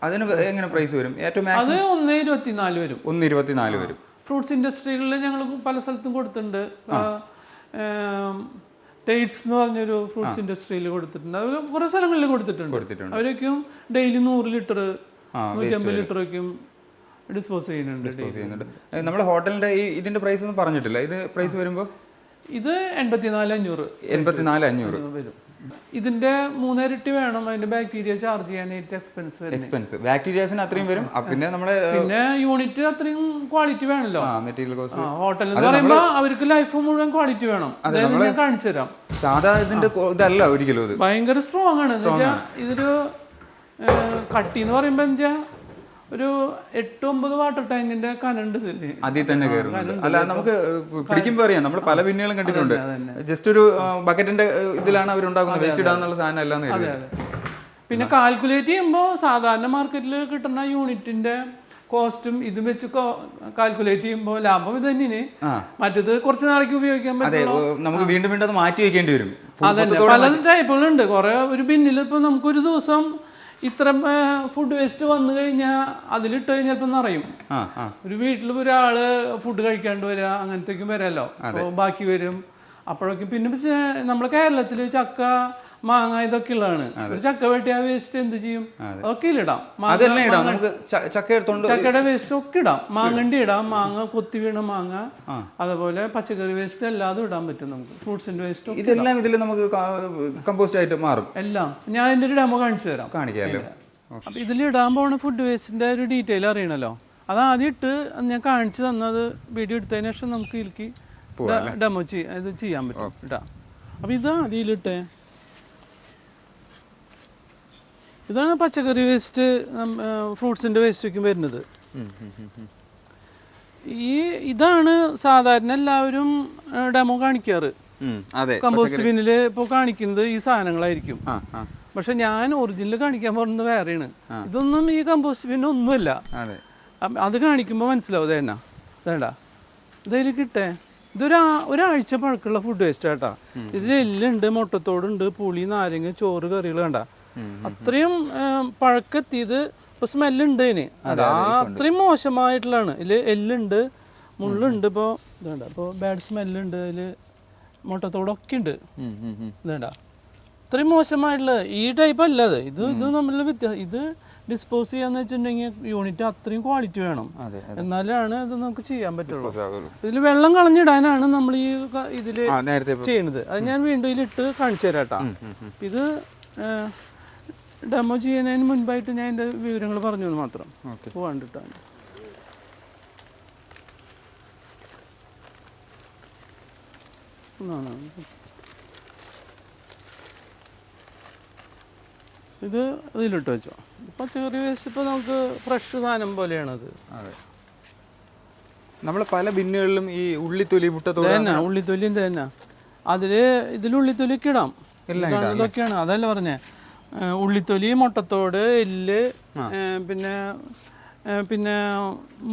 അതിന് എങ്ങനെ പ്രൈസ് വരും? ഏറ്റവും അത് 1,24 വരും. 1,24 വരും. ഫ്രൂട്ട്സ് ഇൻഡസ്ട്രികളിൽ ഞങ്ങൾ പല സ്ഥലത്തും കൊടുത്തിട്ടുണ്ട്. ടേറ്റ്സ് എന്ന് പറഞ്ഞൊരു ഫ്രൂട്ട്സ് ഇൻഡസ്ട്രിയിൽ കൊടുത്തിട്ടുണ്ട്. അത് കുറെ സ്ഥലങ്ങളിൽ കൊടുത്തിട്ടുണ്ട്. അവരൊക്കെയും ഡെയിലി 100 ലിറ്റർ 150 ലിറ്റർ ഒക്കെയും ഡിസ്പോസ് ചെയ്യുന്നുണ്ട്. നമ്മുടെ ഹോട്ടലിന്റെ ഇതിന്റെ പ്രൈസ് ഒന്നും പറഞ്ഞിട്ടില്ല. ഇത് പ്രൈസ് വരുമ്പോൾ ഇത് 84,500 വരും. ഇതിന്റെ 3 ഇരട്ടി വേണം അതിന്റെ ബാക്ടീരിയ ചാർജ് ചെയ്യാനായിട്ട് എക്സ്പെൻസ്. ബാക്ടീരിയാസിന് അത്രയും വരും. പിന്നെ യൂണിറ്റ് അത്രയും ക്വാളിറ്റി വേണമല്ലോ. മെറ്റീരിയൽ കോസ്റ്റ് ഹോട്ടൽ എന്ന് പറയുമ്പോൾ അവർക്ക് ലൈഫ് മുഴുവൻ ക്വാളിറ്റി വേണം. ഞാൻ കാണിച്ചു തരാം. സാധാ ഇതിന്റെ ഇതല്ല ഒരിക്കലും. ഇത് ഭയങ്കര സ്ട്രോങ് ആണ്. ഇതൊരു കട്ടി എന്ന് പറയുമ്പോ ഒരു 8-9 വാട്ടർ ടാങ്കിന്റെ കനണ്ട് അതിൽ തന്നെ കയറുന്നുണ്ട്. അല്ല, നമുക്ക് പിടിക്കുമ്പോൾ അറിയാം. നമ്മൾ പല പിന്നുകളും കണ്ടിട്ടുണ്ട്. ജസ്റ്റ് ഒരു ബക്കറ്റിന്റെ ഇതിലാണ് അവരുണ്ടാക്കുന്നത്. വേസ്റ്റ് ഇടാന്നുള്ള സാധനം അല്ലാന്ന് കരുതി. പിന്നെ കാൽക്കുലേറ്റ് ചെയ്യുമ്പോൾ സാധാരണ മാർക്കറ്റിൽ കിട്ടുന്ന യൂണിറ്റിന്റെ കോസ്റ്റും ഇത് വെച്ച് കാൽക്കുലേറ്റ് ചെയ്യുമ്പോൾ ലാഭം ഇത് തന്നെയാണ്. മറ്റേത് കുറച്ച് നാളേക്ക് ഉപയോഗിക്കാൻ പറ്റും, നമുക്ക് വീണ്ടും വീണ്ടും അത് മാറ്റി വെക്കേണ്ടി വരും. അതന്നെ പല ടൈപ്പുകളുണ്ട്. കുറെ ഒരു ബിന്നിൽ ഇപ്പൊ നമുക്കൊരു ദിവസം ഇത്ര ഫുഡ് വേസ്റ്റ് വന്നു കഴിഞ്ഞാൽ അതിലിട്ട് കഴിഞ്ഞാൽ ഇപ്പം നിറയും. ഒരു വീട്ടിൽ ഒരാള് ഫുഡ് കഴിക്കാണ്ട് വരിക അങ്ങനത്തേക്കും വരാമല്ലോ, ബാക്കി വരും. അപ്പോഴേക്കും പിന്നെ നമ്മുടെ കേരളത്തില് ചക്ക മാങ്ങ ഇതൊക്കെ ഉള്ളതാണ്. ഒരു ചക്ക വെട്ടിയ വേസ്റ്റ് എന്ത് ചെയ്യും? അതൊക്കെ ഇടാം. ചക്കയുടെ വേസ്റ്റ് ഒക്കെ ഇടാം, മാങ്ങണ്ടി ഇടാം, മാങ്ങ കൊത്തി വീണ മാങ്ങ, അതുപോലെ പച്ചക്കറി വേസ്റ്റ് എല്ലാതും ഇടാൻ പറ്റും നമുക്ക്. ഫ്രൂട്ട്സിന്റെ വേസ്റ്റ് ഇതെല്ലാം ഇതിൽ നമുക്ക് കമ്പോസ്റ്റ് ആയിട്ട് മാറും എല്ലാം. ഞാൻ ഇതിന്റെ ഒരു ഡെമോ കാണിച്ചു തരാം. കാണിക്കാമല്ലോ. അപ്പൊ ഇതിൽ ഇടാൻ പോണ ഫുഡ് വേസ്റ്റിന്റെ ഒരു ഡീറ്റെയിൽ അറിയണല്ലോ. അത് ആദ്യം ഇട്ട് ഞാൻ കാണിച്ചു തന്നത് വീഡിയോ എടുത്തതിന് ശേഷം നമുക്ക് ഇതിലേക്ക് ഡെമോ ഇത് ചെയ്യാൻ പറ്റും ഇട്ടാ. അപ്പൊ ഇതാ അതിലിട്ടെ, ഇതാണ് പച്ചക്കറി വേസ്റ്റ്, ഫ്രൂട്ട്സിന്റെ വേസ്റ്റൊക്കെ വരുന്നത്. ഇതാണ് സാധാരണ എല്ലാവരും ഡെമോ കാണിക്കാറ്. കമ്പോസ്റ്റ് ബിന്നില് ഇപ്പൊ കാണിക്കുന്നത് ഈ സാധനങ്ങളായിരിക്കും. പക്ഷെ ഞാൻ ഒറിജിനൽ കാണിക്കാൻ പോകുന്നത് വേറെയാണ്. ഇതൊന്നും ഈ കമ്പോസ്റ്റ് ബിൻ ഒന്നുമല്ല. അത് കാണിക്കുമ്പോൾ മനസ്സിലാവും. ഇതേന്നാ വേണ്ട ഇതതിൽ കിട്ടേ, ഒരാഴ്ച പഴക്കമുള്ള ഫുഡ് വേസ്റ്റ് ആട്ടാ. ഇതിൽ എല്ലുണ്ട്, മുട്ടത്തോടുണ്ട്, പുളി, നാരങ്ങ, ചോറ്, കറികൾ കണ്ട അത്രയും പഴക്കെത്തിയത്. ഇപ്പൊ സ്മെല്ലുണ്ട് ഇതിന്, അത്രയും മോശമായിട്ടുള്ളതാണ്. ഇതില് എല്ലുണ്ട്, മുള്ളുണ്ട്, ഇപ്പൊ ഇതേണ്ട, ഇപ്പൊ ബാഡ് സ്മെല്ലുണ്ട്, അതില് മുട്ടത്തോടൊക്കെ ഉണ്ട്. ഇതേണ്ട അത്രയും മോശമായിട്ടുള്ള ഈ ടൈപ്പ് അല്ല അത്. ഇത് തമ്മിലുള്ള വ്യത്യാസം. ഇത് ഡിസ്പോസ് ചെയ്യാന്ന് വെച്ചിട്ടുണ്ടെങ്കിൽ യൂണിറ്റ് അത്രയും ക്വാളിറ്റി വേണം, എന്നാലാണ് ഇത് നമുക്ക് ചെയ്യാൻ പറ്റുള്ളൂ. ഇതിൽ വെള്ളം കളഞ്ഞിടാനാണ് നമ്മൾ ഈ ഇതില് ചെയ്യുന്നത്. അത് ഞാൻ വീണ്ടും ഇതിലിട്ട് കാണിച്ചു തരാട്ടാ. ഇത് ഡെമോ ചെയ്യുന്നതിന് മുൻപായിട്ട് ഞാൻ എൻ്റെ വിവരങ്ങൾ പറഞ്ഞു എന്ന് മാത്രം. പോവാണ്ടിട്ടാണ് ഇത് ഇതിലിട്ട് വെച്ചോ. പച്ചക്കറി വേസ്റ്റ് ഇപ്പോൾ നമുക്ക് ഫ്രഷ് സാധനം പോലെയാണത്. നമ്മൾ പല ബിന്നുകളിലും ഈ ഉള്ളിത്തൊലി, മുട്ടത്തോട് തന്നെ ഉള്ളിത്തൊലിൻ്റെ തന്നെ ഇതിൽ ഉള്ളിത്തൊലിയൊക്കെ ഇടാം. ഇതൊക്കെയാണ് അതല്ല പറഞ്ഞേ. ഉള്ളിത്തൊലി, മുട്ടത്തോട്, എല്ല്, പിന്നെ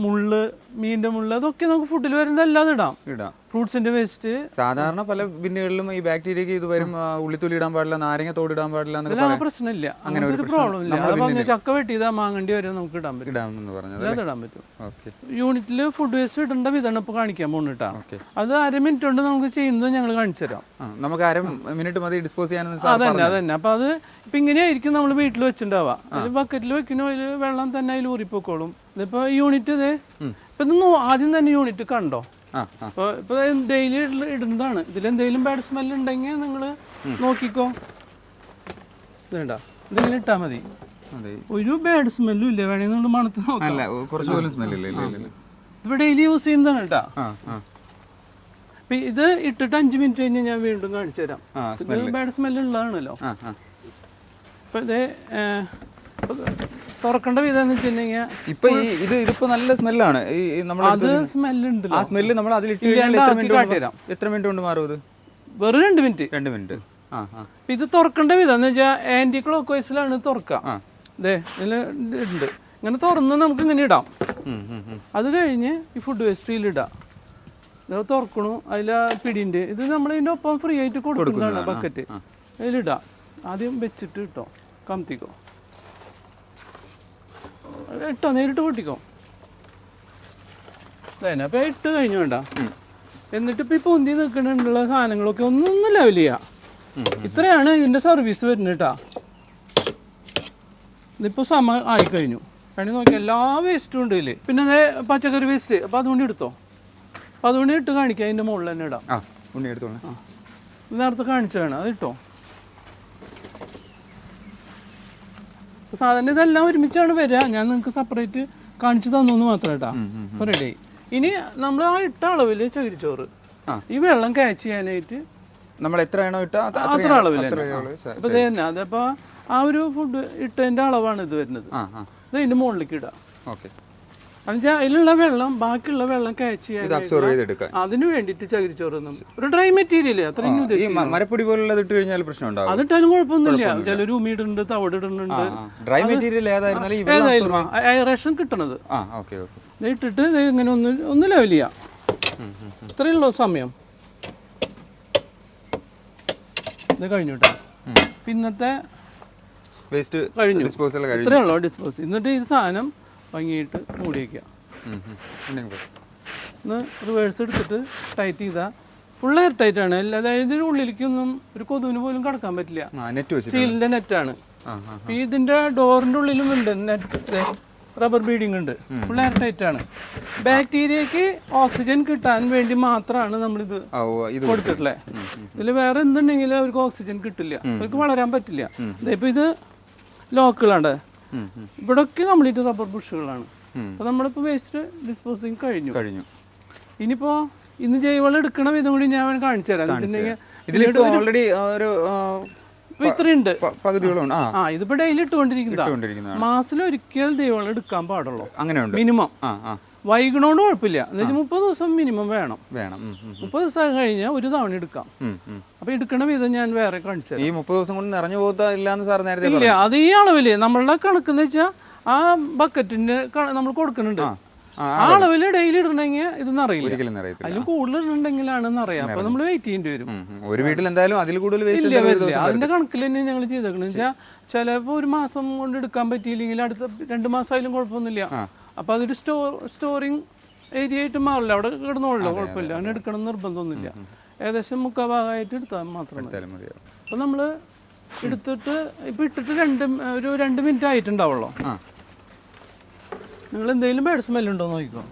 മുള്ള്, മീനിന്റെ മുള്ള്, അതൊക്കെ നമുക്ക് ഫുഡിൽ വരുന്നത് അല്ലാതെ ഇടാം. ഫ്രൂട്ട്സിന്റെ വേസ്റ്റ് സാധാരണ പല ബിന്നുകളിലും ഈ ബാക്ടീരിയക്ക് ഇത് വരും. ഉള്ളിത്തൊലി ഇടാൻ പാടില്ല, നാരങ്ങ തോട് ഇടാൻ പാടില്ല, പ്രശ്നമില്ല. അങ്ങനെ ഒരു പ്രോബ്ലം ഇല്ല. ചക്ക വെട്ടിയതാ മാങ്ങണ്ടി വരെ നമുക്ക് ഇടാൻ പറ്റും. ഇടാൻ പറ്റും. യൂണിറ്റിൽ ഫുഡ് വേസ്റ്റ് ഇടേണ്ട വിധമാണ് ഇപ്പൊ കാണിക്കാൻ പോകുന്നിട്ടാ. അത് 1/2 മിനിറ്റ് കൊണ്ട് നമുക്ക് ചെയ്യുന്നത് ഞങ്ങൾ കാണിച്ചു തരാം. നമുക്ക് 1/2 മിനിറ്റ് മതി ഡിസ്പോസ് ചെയ്യാൻ. അതന്നെ. അപ്പൊ അത് ഇപ്പൊ ഇങ്ങനെയായിരിക്കും നമ്മൾ വീട്ടിൽ വെച്ചിട്ടുണ്ടാവുക. അതിൽ ബക്കറ്റിൽ വെക്കണോ, അതിൽ വെള്ളം തന്നെ അതിൽ ഊറിപ്പോക്കോളും. ഇതിപ്പോ യൂണിറ്റ് ഇപ്പൊ ഇത് ആദ്യം തന്നെ യൂണിറ്റ് കണ്ടോ. ഇപ്പൊ ഡെയിലി ഇടുന്നതാണ്. ഇതിലെന്തെങ്കിലും ബാഡ് സ്മെല്ല് ഉണ്ടെങ്കിൽ നിങ്ങൾ നോക്കിക്കോ. വേണ്ട ഇതിങ്ങനെ ഇട്ടാ മതി. ഒരു ബാഡ് സ്മെല്ലും ഇല്ല. വേണമെങ്കിൽ നിങ്ങൾ മണത്ത് നോക്കാം. ഇപ്പൊ ഡെയിലി യൂസ് ചെയ്യുന്നതാണ് കേട്ടാ. അപ്പൊ ഇത് ഇട്ടിട്ട് 5 മിനിറ്റ് കഴിഞ്ഞ് ഞാൻ വീണ്ടും കാണിച്ചു തരാം. ഇത് ബാഡ് സ്മെല്ല് ഉള്ളതാണല്ലോ. അപ്പൊ ഇത് തുറക്കേണ്ട വിധം എന്ന് വെച്ചിട്ടുണ്ടെങ്കിൽ ഇപ്പൊ ഇതിപ്പോ നല്ല സ്മെല്ലാണ്. അത് സ്മെല്ലുണ്ട്. ആ സ്മെല്ല് നമ്മൾ അതിലിട്ട് എത്ര മിനിറ്റ് കൊണ്ട് മാറും? ഇത് വെറും 2 മിനിറ്റ്. 2 മിനിറ്റ്. ഇത് തുറക്കേണ്ട വിധം എന്ന് വെച്ചാൽ ആന്റി ക്ലോക്ക് വൈസിലാണ് തുറക്കുക. ഇതേ ഇതിലുണ്ട്. ഇങ്ങനെ തുറന്ന് നമുക്ക് ഇങ്ങനെ ഇടാം. അത് കഴിഞ്ഞ് ഈ ഫുഡ് വേസ്റ്റിലിടാം. ഇത് തുറക്കണു, അതിൽ പിടിയുണ്ട്. ഇത് നമ്മൾ ഇതിൻ്റെ ഒപ്പം ഫ്രീ ആയിട്ട് കൊടുക്കുന്നതാണ് ബക്കറ്റ്. അതിലിടാം. ആദ്യം വെച്ചിട്ട് ഇട്ടോ, കമത്തിക്കോ, ഇട്ടോ, നേരിട്ട് പൊട്ടിക്കോ. അതന്നെ. അപ്പം ഇട്ട് കഴിഞ്ഞു വേണ്ട. എന്നിട്ട് ഇപ്പം ഈ പൊന്തി നിൽക്കണുള്ള സാധനങ്ങളൊക്കെ ഒന്നും ലെവൽ ചെയ്യാം. ഇത്രയാണ് ഇതിൻ്റെ സർവീസ് വരുന്നത് കേട്ടാ. ഇതിപ്പോൾ ആയിക്കഴിഞ്ഞു. വേണമെങ്കിൽ നോക്കി എല്ലാ വേസ്റ്റും ഉണ്ട് ഇതിൽ. പിന്നെ അതേ പച്ചക്കറി വേസ്റ്റ്. അപ്പം അതുകൊണ്ട് എടുത്തോ. അപ്പം അതുകൊണ്ട് ഇട്ട് കാണിക്കാം. അതിൻ്റെ മുകളിൽ തന്നെ ഇടാം. നേരത്തെ കാണിച്ചതാണ്, അത് ഇട്ടോ. സാധാരണ ഇതെല്ലാം ഒരുമിച്ചാണ് വരിക. ഞാൻ നിങ്ങൾക്ക് സെപ്പറേറ്റ് കാണിച്ചു തന്നു മാത്രം കേട്ടാ. അപ്പോൾ റെഡി. ഇനി നമ്മൾ ആ ഇട്ട അളവിൽ ചകിരിച്ചോറ്, ഈ വെള്ളം ക്യാച്ച് ചെയ്യാനായിട്ട് നമ്മൾ എത്രയാണോ ഇട്ടാ അത്ര അളവിൽ. അപ്പോൾ ഇത് തന്നെ. അതപ്പോൾ ആ ഒരു ഫുഡ് ഇട്ടതിൻ്റെ അളവാണ് ഇത് വരുന്നത്. ഇത് ഇതിൻ്റെ മുകളിലേക്ക് ഇടാം. എന്നുവെച്ചാൽ അതിലുള്ള വെള്ളം ബാക്കിയുള്ള വെള്ളം ക്യാച്ച് ചെയ്യാൻ അബ്സോർവ് ചെയ്തെടുക്കാൻ അതിന് വേണ്ടിയിട്ട് ചകിരിച്ചോറ് ഒരു ഡ്രൈ മെറ്റീരിയൽ അത്രയും ഈ മരപ്പൊടി പോലുള്ളത് ഇട്ട് കഴിഞ്ഞാൽ പ്രശ്നം ഉണ്ടാവും. അതിട്ടാലും കുഴപ്പമൊന്നുമില്ല. ചിലർ ഉമിയിടുന്നുണ്ട്, തവിടിടുന്നുണ്ട്. ഡ്രൈ മെറ്റീരിയൽ ഏതായാലും എയറേഷൻ കിട്ടണത് ഇട്ടിട്ട് ഇങ്ങനെ ഒന്ന് ലെവൽ ചെയ്യാം. ഇത്രയുള്ള സമയം ഇത് കഴിഞ്ഞു കേട്ടോ. ഇന്നത്തെ വേസ്റ്റ് കഴിഞ്ഞു, ഡിസ്പോസൽ ഇത്രയേ ഉള്ളൂ ഡിസ്പോസ്. എന്നിട്ട് ഈ സാധനം ഭംഗിയിട്ട് മൂടി വയ്ക്കുക. ഒന്ന് റിവേഴ്സ് എടുത്തിട്ട് ടൈറ്റ് ചെയ്താൽ ഫുൾ എയർ ടൈറ്റ് ആണ്. അതായത് ഇതിൻ്റെ ഉള്ളിലേക്കൊന്നും ഒരു കൊതുവിന് പോലും കടക്കാൻ പറ്റില്ല. സ്റ്റീലിൻ്റെ നെറ്റാണ്. ഇതിൻ്റെ ഡോറിൻ്റെ ഉള്ളിലും ഉണ്ട് നെറ്റ്, റബ്ബർ ബീഡിങ് ഉണ്ട്. ഫുൾ എയർ ടൈറ്റ് ആണ്. ബാക്ടീരിയക്ക് ഓക്സിജൻ കിട്ടാൻ വേണ്ടി മാത്രമാണ് നമ്മളിത് കൊടുത്തിട്ടുള്ളത്. ഇതിൽ വേറെ എന്തുണ്ടെങ്കിലും അവർക്ക് ഓക്സിജൻ കിട്ടില്ല, അവർക്ക് വളരാൻ പറ്റില്ല. ഇപ്പൊ ഇത് ലോക്കുകളാണ്. ഇവിടൊക്കെ കംപ്ലീറ്റ് റബ്ബർ ബുഷുകളാണ്. അപ്പൊ നമ്മളിപ്പോ വേസ്റ്റ് ഡിസ്പോസിങ് കഴിഞ്ഞു. ഇനിയിപ്പോ ഇന്ന് ജൈവവളം എടുക്കണ വിധം കൂടി ഞാൻ കാണിച്ചു തരാം. ഓൾറെഡി ഇത്രയുണ്ട്. ഇതിപ്പോ ഡെയിലി ഇട്ടുകൊണ്ടിരിക്കുന്ന മാസത്തിലൊരിക്കൽ ജൈവവളം എടുക്കാൻ പാടുള്ളൂ. അങ്ങനെയുണ്ട് മിനിമം. വൈകണോണ്ട് കുഴപ്പമില്ല. എന്നുവെച്ചാൽ 30 ദിവസം മിനിമം വേണം. 30 ദിവസം കഴിഞ്ഞാൽ ഒരു തവണ എടുക്കാം. അപ്പൊ എടുക്കണ വിധം ഞാൻ വേറെ കാണിച്ചു തരാം. ഈ 30 ദിവസം കൊണ്ട് നിറഞ്ഞു പോകില്ല സാർ നേരത്തെ ഇല്ല. അത് ഈ അളവില് നമ്മളുടെ കണക്കെന്ന് വെച്ചാൽ ആ ബക്കറ്റിന്റെ നമ്മൾ കൊടുക്കുന്നുണ്ട്. ആ അളവില് ഡെയിലി ഇടണമെങ്കിൽ ഇത് നിറയില്ല. അതിലും കൂടുതൽ ഇടണമെങ്കിലാണ് നിറയാം. അപ്പൊ നമ്മൾ വെയിറ്റ് ചെയ്യേണ്ടി വരും. ഒരു വീട്ടിൽ എന്തായാലും അതിൽ കൂടുതൽ അതിന്റെ കണക്കിൽ തന്നെ ഞങ്ങൾ ചെയ്തേക്കണെന്ന് വെച്ചാൽ ചിലപ്പോ ഒരു മാസം കൊണ്ട് എടുക്കാൻ പറ്റിയില്ലെങ്കിൽ അടുത്ത 2 മാസമായാലും കുഴപ്പമൊന്നുമില്ല. അപ്പൊ അതൊരു സ്റ്റോറിങ് ഏരിയ ആയിട്ട് മാറില്ല. അവിടെ കിടന്നോളല്ലോ, കുഴപ്പമില്ല. അങ്ങനെ എടുക്കണം നിർബന്ധമൊന്നുമില്ല. ഏകദേശം 3/4 ഭാഗമായിട്ട് എടുത്താൽ മാത്രം മതി. അപ്പൊ നമ്മള് എടുത്തിട്ട് ഇപ്പൊ ഇട്ടിട്ട് 2 മിനിറ്റ് ആയിട്ടുണ്ടാവുള്ളൂ. നിങ്ങൾ എന്തെങ്കിലും ബാഡ് സ്മെല്ലുണ്ടോ നോക്കിക്കോ.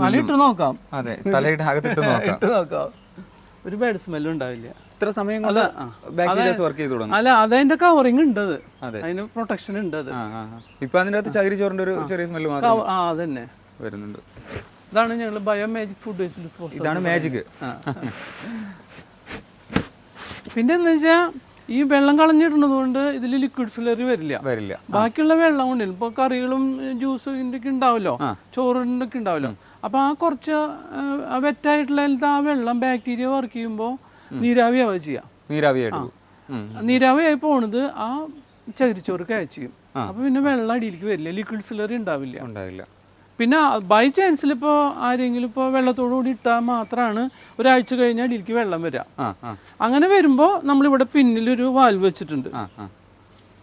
തലയിട്ട് നോക്കാം. ഒരു ബാഡ് സ്മെല്ലും ഉണ്ടാവില്ല. ഇത്ര സമയം കൊണ്ട് ബാക്ടീരിയാസ് വർക്ക് ചെയ്തു തുടങ്ങും. അല്ല, അതതിന്റെ കവറിങ് ഉണ്ട്. അതിന് പ്രൊട്ടക്ഷൻ ഉണ്ട്. ഇപ്പൊ അതിന്റെ അകത്ത് ചകിരിച്ചോറിന്റെ ഒരു ചെറിയ സ്മെല്ല് മാത്രം അതന്നെ വരുന്നുണ്ട്. ഇതാണ് ഞങ്ങൾ ബയോമാജിക് ഫുഡ് വേസ്റ്റ് ഡിസ്പോസൽ. ഇതാണ് മാജിക്. പിന്നെ എന്താ വെച്ചാൽ ഈ വെള്ളം കളഞ്ഞിടുന്നത് കൊണ്ട് ഇതിൽ ലിക്വിഡ് സ്ലറി വരില്ല. ബാക്കിയുള്ള വെള്ളം കൊണ്ട് ഇപ്പൊ കറികളും ജ്യൂസിന്റെ ഒക്കെ ഉണ്ടാവല്ലോ, ചോറിന്റെ ഒക്കെ ഉണ്ടാവല്ലോ. അപ്പൊ ആ കുറച്ച് വെറ്റായിട്ടുള്ള ആ വെള്ളം ബാക്ടീരിയ വർക്ക് ചെയ്യുമ്പോൾ നീരാവിയാവുക ചെയ്യാം. നീരാവിയായി പോണത് ആ ചകിരിച്ചോറ് ക്യാച്ച് ചെയ്യും. അപ്പൊ പിന്നെ വെള്ളം അടിയിലേക്ക് വരില്ല, ലിക്വിഡ് സ്ലറി ഉണ്ടാവില്ല. പിന്നെ ബൈ ചാൻസിൽ ഇപ്പോൾ ആരെങ്കിലും ഇപ്പോൾ വെള്ളത്തോടു കൂടി ഇട്ടാൽ മാത്രമാണ് ഒരാഴ്ച കഴിഞ്ഞാൽ അടിയിലേക്ക് വെള്ളം വരിക. അങ്ങനെ വരുമ്പോൾ നമ്മളിവിടെ പിന്നിലൊരു വാൽവ് വെച്ചിട്ടുണ്ട്.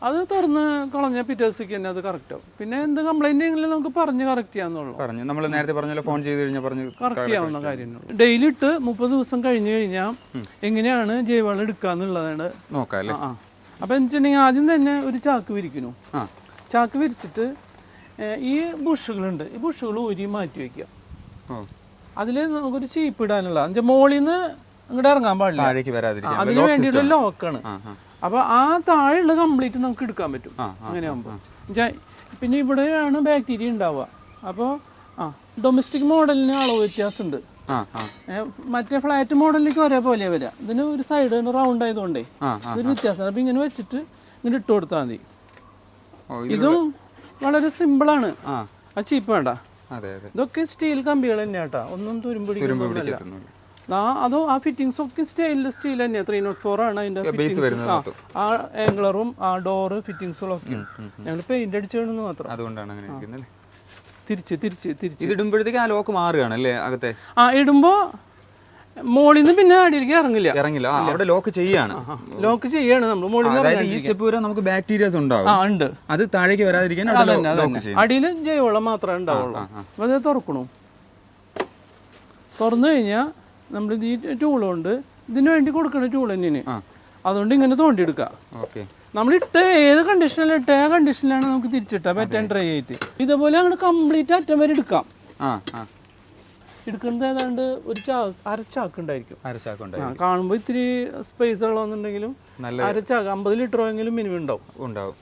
അത് തുറന്ന് കളഞ്ഞാൽ പിറ്റേ ദിവസത്തേക്ക് തന്നെ അത് കറക്റ്റ് ആവും. പിന്നെ എന്ത് കംപ്ലൈന്റ് എങ്കിലും നമുക്ക് പറഞ്ഞ് കറക്റ്റ് ചെയ്യാന്നുള്ളൂ. നമ്മൾ നേരത്തെ പറഞ്ഞ ഫോൺ ചെയ്ത് കഴിഞ്ഞാൽ കറക്റ്റ് ചെയ്യാവുന്ന കാര്യങ്ങളുള്ളൂ. ഡെയിലി ഇട്ട് 30 ദിവസം കഴിഞ്ഞ് കഴിഞ്ഞാൽ എങ്ങനെയാണ് ജൈവവളം എടുക്കാന്നുള്ളതാണ് നോക്കാം. അപ്പൊ എന്ന് വെച്ചിട്ടുണ്ടെങ്കിൽ ആദ്യം തന്നെ ഒരു ചാക്ക് വിരിക്കുന്നു. ചാക്ക് വിരിച്ചിട്ട് ഈ ബുഷുകളുണ്ട്, ഈ ബുഷുകൾ ഊരി മാറ്റി വയ്ക്കുക. അതിൽ നമുക്കൊരു ചീപ്പ് ഇടാനുള്ള മോളിൽ നിന്ന് അങ്ങോട്ട് ഇറങ്ങാൻ പാടില്ല. അതിന് വേണ്ടിയുള്ള ലോക്കാണ്. അപ്പൊ ആ താഴെയുള്ള കംപ്ലീറ്റ് നമുക്ക് എടുക്കാൻ പറ്റും അങ്ങനെ ആകുമ്പോൾ. പിന്നെ ഇവിടെയാണ് ബാക്ടീരിയ ഉണ്ടാവുക. അപ്പോൾ ഡൊമസ്റ്റിക് മോഡലിന് അളവ് വ്യത്യാസമുണ്ട്. മറ്റേ ഫ്ലാറ്റ് മോഡലിലേക്ക് ഒരേപോലെ വരാം. ഇതിന് ഒരു സൈഡ് റൗണ്ട് ആയതുകൊണ്ടേ ഇതൊരു വ്യത്യാസമാണ്. അപ്പൊ ഇങ്ങനെ വെച്ചിട്ട് ഇങ്ങനെ ഇട്ട് കൊടുത്താൽ മതി. ഇതും വളരെ സിമ്പിളാണ്. ആ ചീപ്പ് വേണ്ട. ഇതൊക്കെ സ്റ്റീൽ കമ്പികൾ തന്നെയാ കേട്ടോ, ഒന്നും തുരുമ്പിടിക്കുന്നില്ല. അതോ ആ ഫിറ്റിംഗ്സ് ഒക്കെ സ്റ്റീൽ തന്നെയാണ്. 304 ആണ് അതിന്റെ ആ ആംഗ്ലറും ആ ഡോറ് ഫിറ്റിംഗ്സുകളും ഒക്കെ. ഞങ്ങൾ പെയിന്റ് അടിച്ചു മാത്രം. അതുകൊണ്ടാണ് തിരിച്ച് ഇടുമ്പോഴത്തേക്ക് ആ ലോക്ക് മാറുകയാണല്ലേ അകത്തെ. ഇടുമ്പോ മോളിൽ നിന്ന് പിന്നെ അടിയിലേക്ക് ഇറങ്ങില്ല. അവിടെ ലോക്ക് ചെയ്യാണ് നമ്മൾ മോളിൽ നിന്ന്. ഈ സ്റ്റെപ്പ് വരെ നമുക്ക് ബാക്ടീരിയാസ് ഉണ്ടാവും. ഉണ്ട്. അത് താഴേക്ക് വരാതിരിക്കാൻ അടിയിൽ ജൈവവളം മാത്രമേ ഉണ്ടാവുള്ളൂ. അപ്പൊ അത് തുറന്നു കഴിഞ്ഞാൽ നമ്മൾ ഈ ടൂളുണ്ട്, ഇതിനു വേണ്ടി കൊടുക്കുന്ന ടൂൾ തന്നെയാണ്. അതുകൊണ്ട് ഇങ്ങനെ തോണ്ടിയെടുക്കാം. നമ്മൾ ഇട്ട ഏത് കണ്ടീഷനിലും ഇട്ട ആ കണ്ടീഷനിലാണ് നമുക്ക് തിരിച്ചിട്ടാ പറ്റാൻ ട്രൈ ആയിട്ട്. ഇതേപോലെ അങ്ങോട്ട് കംപ്ലീറ്റ് അറ്റം വരെ എടുക്കാം. എടുക്കുന്നത് ഏതാണ്ട് ഒരു അരച്ചാക്ക് ഉണ്ടായിരിക്കും. കാണുമ്പോൾ ഇത്തിരി സ്പേസ് ഉള്ളതെന്നുണ്ടെങ്കിലും അരച്ചാക്ക് 50 ലിറ്ററെങ്കിലും മിനിമം ഉണ്ടാവും.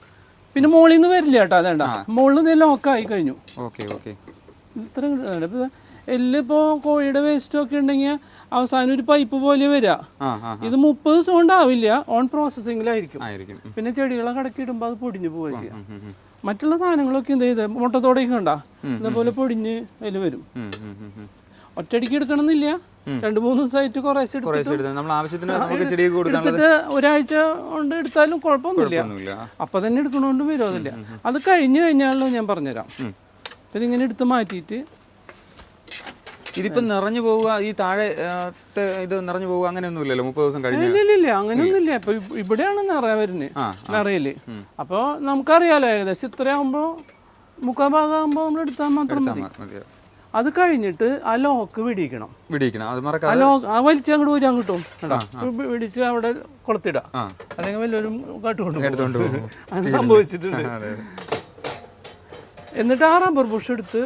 പിന്നെ മുകളിൽ നിന്ന് വരില്ല കേട്ടോ. അതേണ്ട മുകളിൽ നിന്ന് ലോക്കായി കഴിഞ്ഞു. ഇത്ര എല്ലിപ്പോ കോഴിയുടെ വേസ്റ്റ് ഒക്കെ ഉണ്ടെങ്കിൽ അവസാനം ഒരു പൈപ്പ് പോലെ വരിക. ഇത് 30 ദിവസം കൊണ്ടാവില്ല, ഓൺ പ്രോസസ്സിങ്ങിലായിരിക്കും. പിന്നെ ചെടികളെ കടക്കിയിടുമ്പോൾ അത് പൊടിഞ്ഞു പോവുക ചെയ്യാം. മറ്റുള്ള സാധനങ്ങളൊക്കെ എന്ത് ചെയ്ത് മുട്ടത്തോടെയൊക്കെ ഉണ്ടാ ഇതേപോലെ പൊടിഞ്ഞ് അതിൽ വരും. ഒറ്റയടിക്ക് എടുക്കണമെന്നില്ല, 2-3 ദിവസമായിട്ട് കുറേശ്ശെ എടുത്തിട്ട് ഒരാഴ്ച കൊണ്ട് എടുത്താലും കുഴപ്പമൊന്നുമില്ല. അപ്പൊ തന്നെ എടുക്കണോണ്ടും വിരോധമില്ല. അത് കഴിഞ്ഞു കഴിഞ്ഞാലോ ഞാൻ പറഞ്ഞുതരാം. ഇതിങ്ങനെ എടുത്ത് മാറ്റിയിട്ട് ഇതിപ്പോ നിറഞ്ഞു പോവുക, ഈ താഴെ ഇത് നിറഞ്ഞു പോവുക അങ്ങനെയൊന്നുമില്ലല്ലോ 30 ദിവസം കഴിഞ്ഞ്? ഇല്ല അങ്ങനെയൊന്നുമില്ല. ഇപ്പൊ ഇവിടെയാണ് നിറയെ വരുന്നത്, നിറയില്. അപ്പൊ നമുക്കറിയാലോ ഏകദേശം ഇത്രയാകുമ്പോ 3/4 ഭാഗമാകുമ്പോ നമ്മൾ എടുത്താൽ മാത്രം മതി. അത് കഴിഞ്ഞിട്ട് ആ ലോക്ക് വെടിയിക്കണം. ആ ലോക്ക് ആ വലിച്ച് അങ്ങോട്ട് ഊരി അങ്ങോട്ടും വെടിച്ച് അവിടെ കൊളുത്തിടാം, അല്ലെങ്കിൽ വല്ലവരും കാട്ടുകൊണ്ട് അത് സംഭവിച്ചിട്ടുണ്ട്. എന്നിട്ട് ആ റബ്ബർ ബുഷ് എടുത്ത്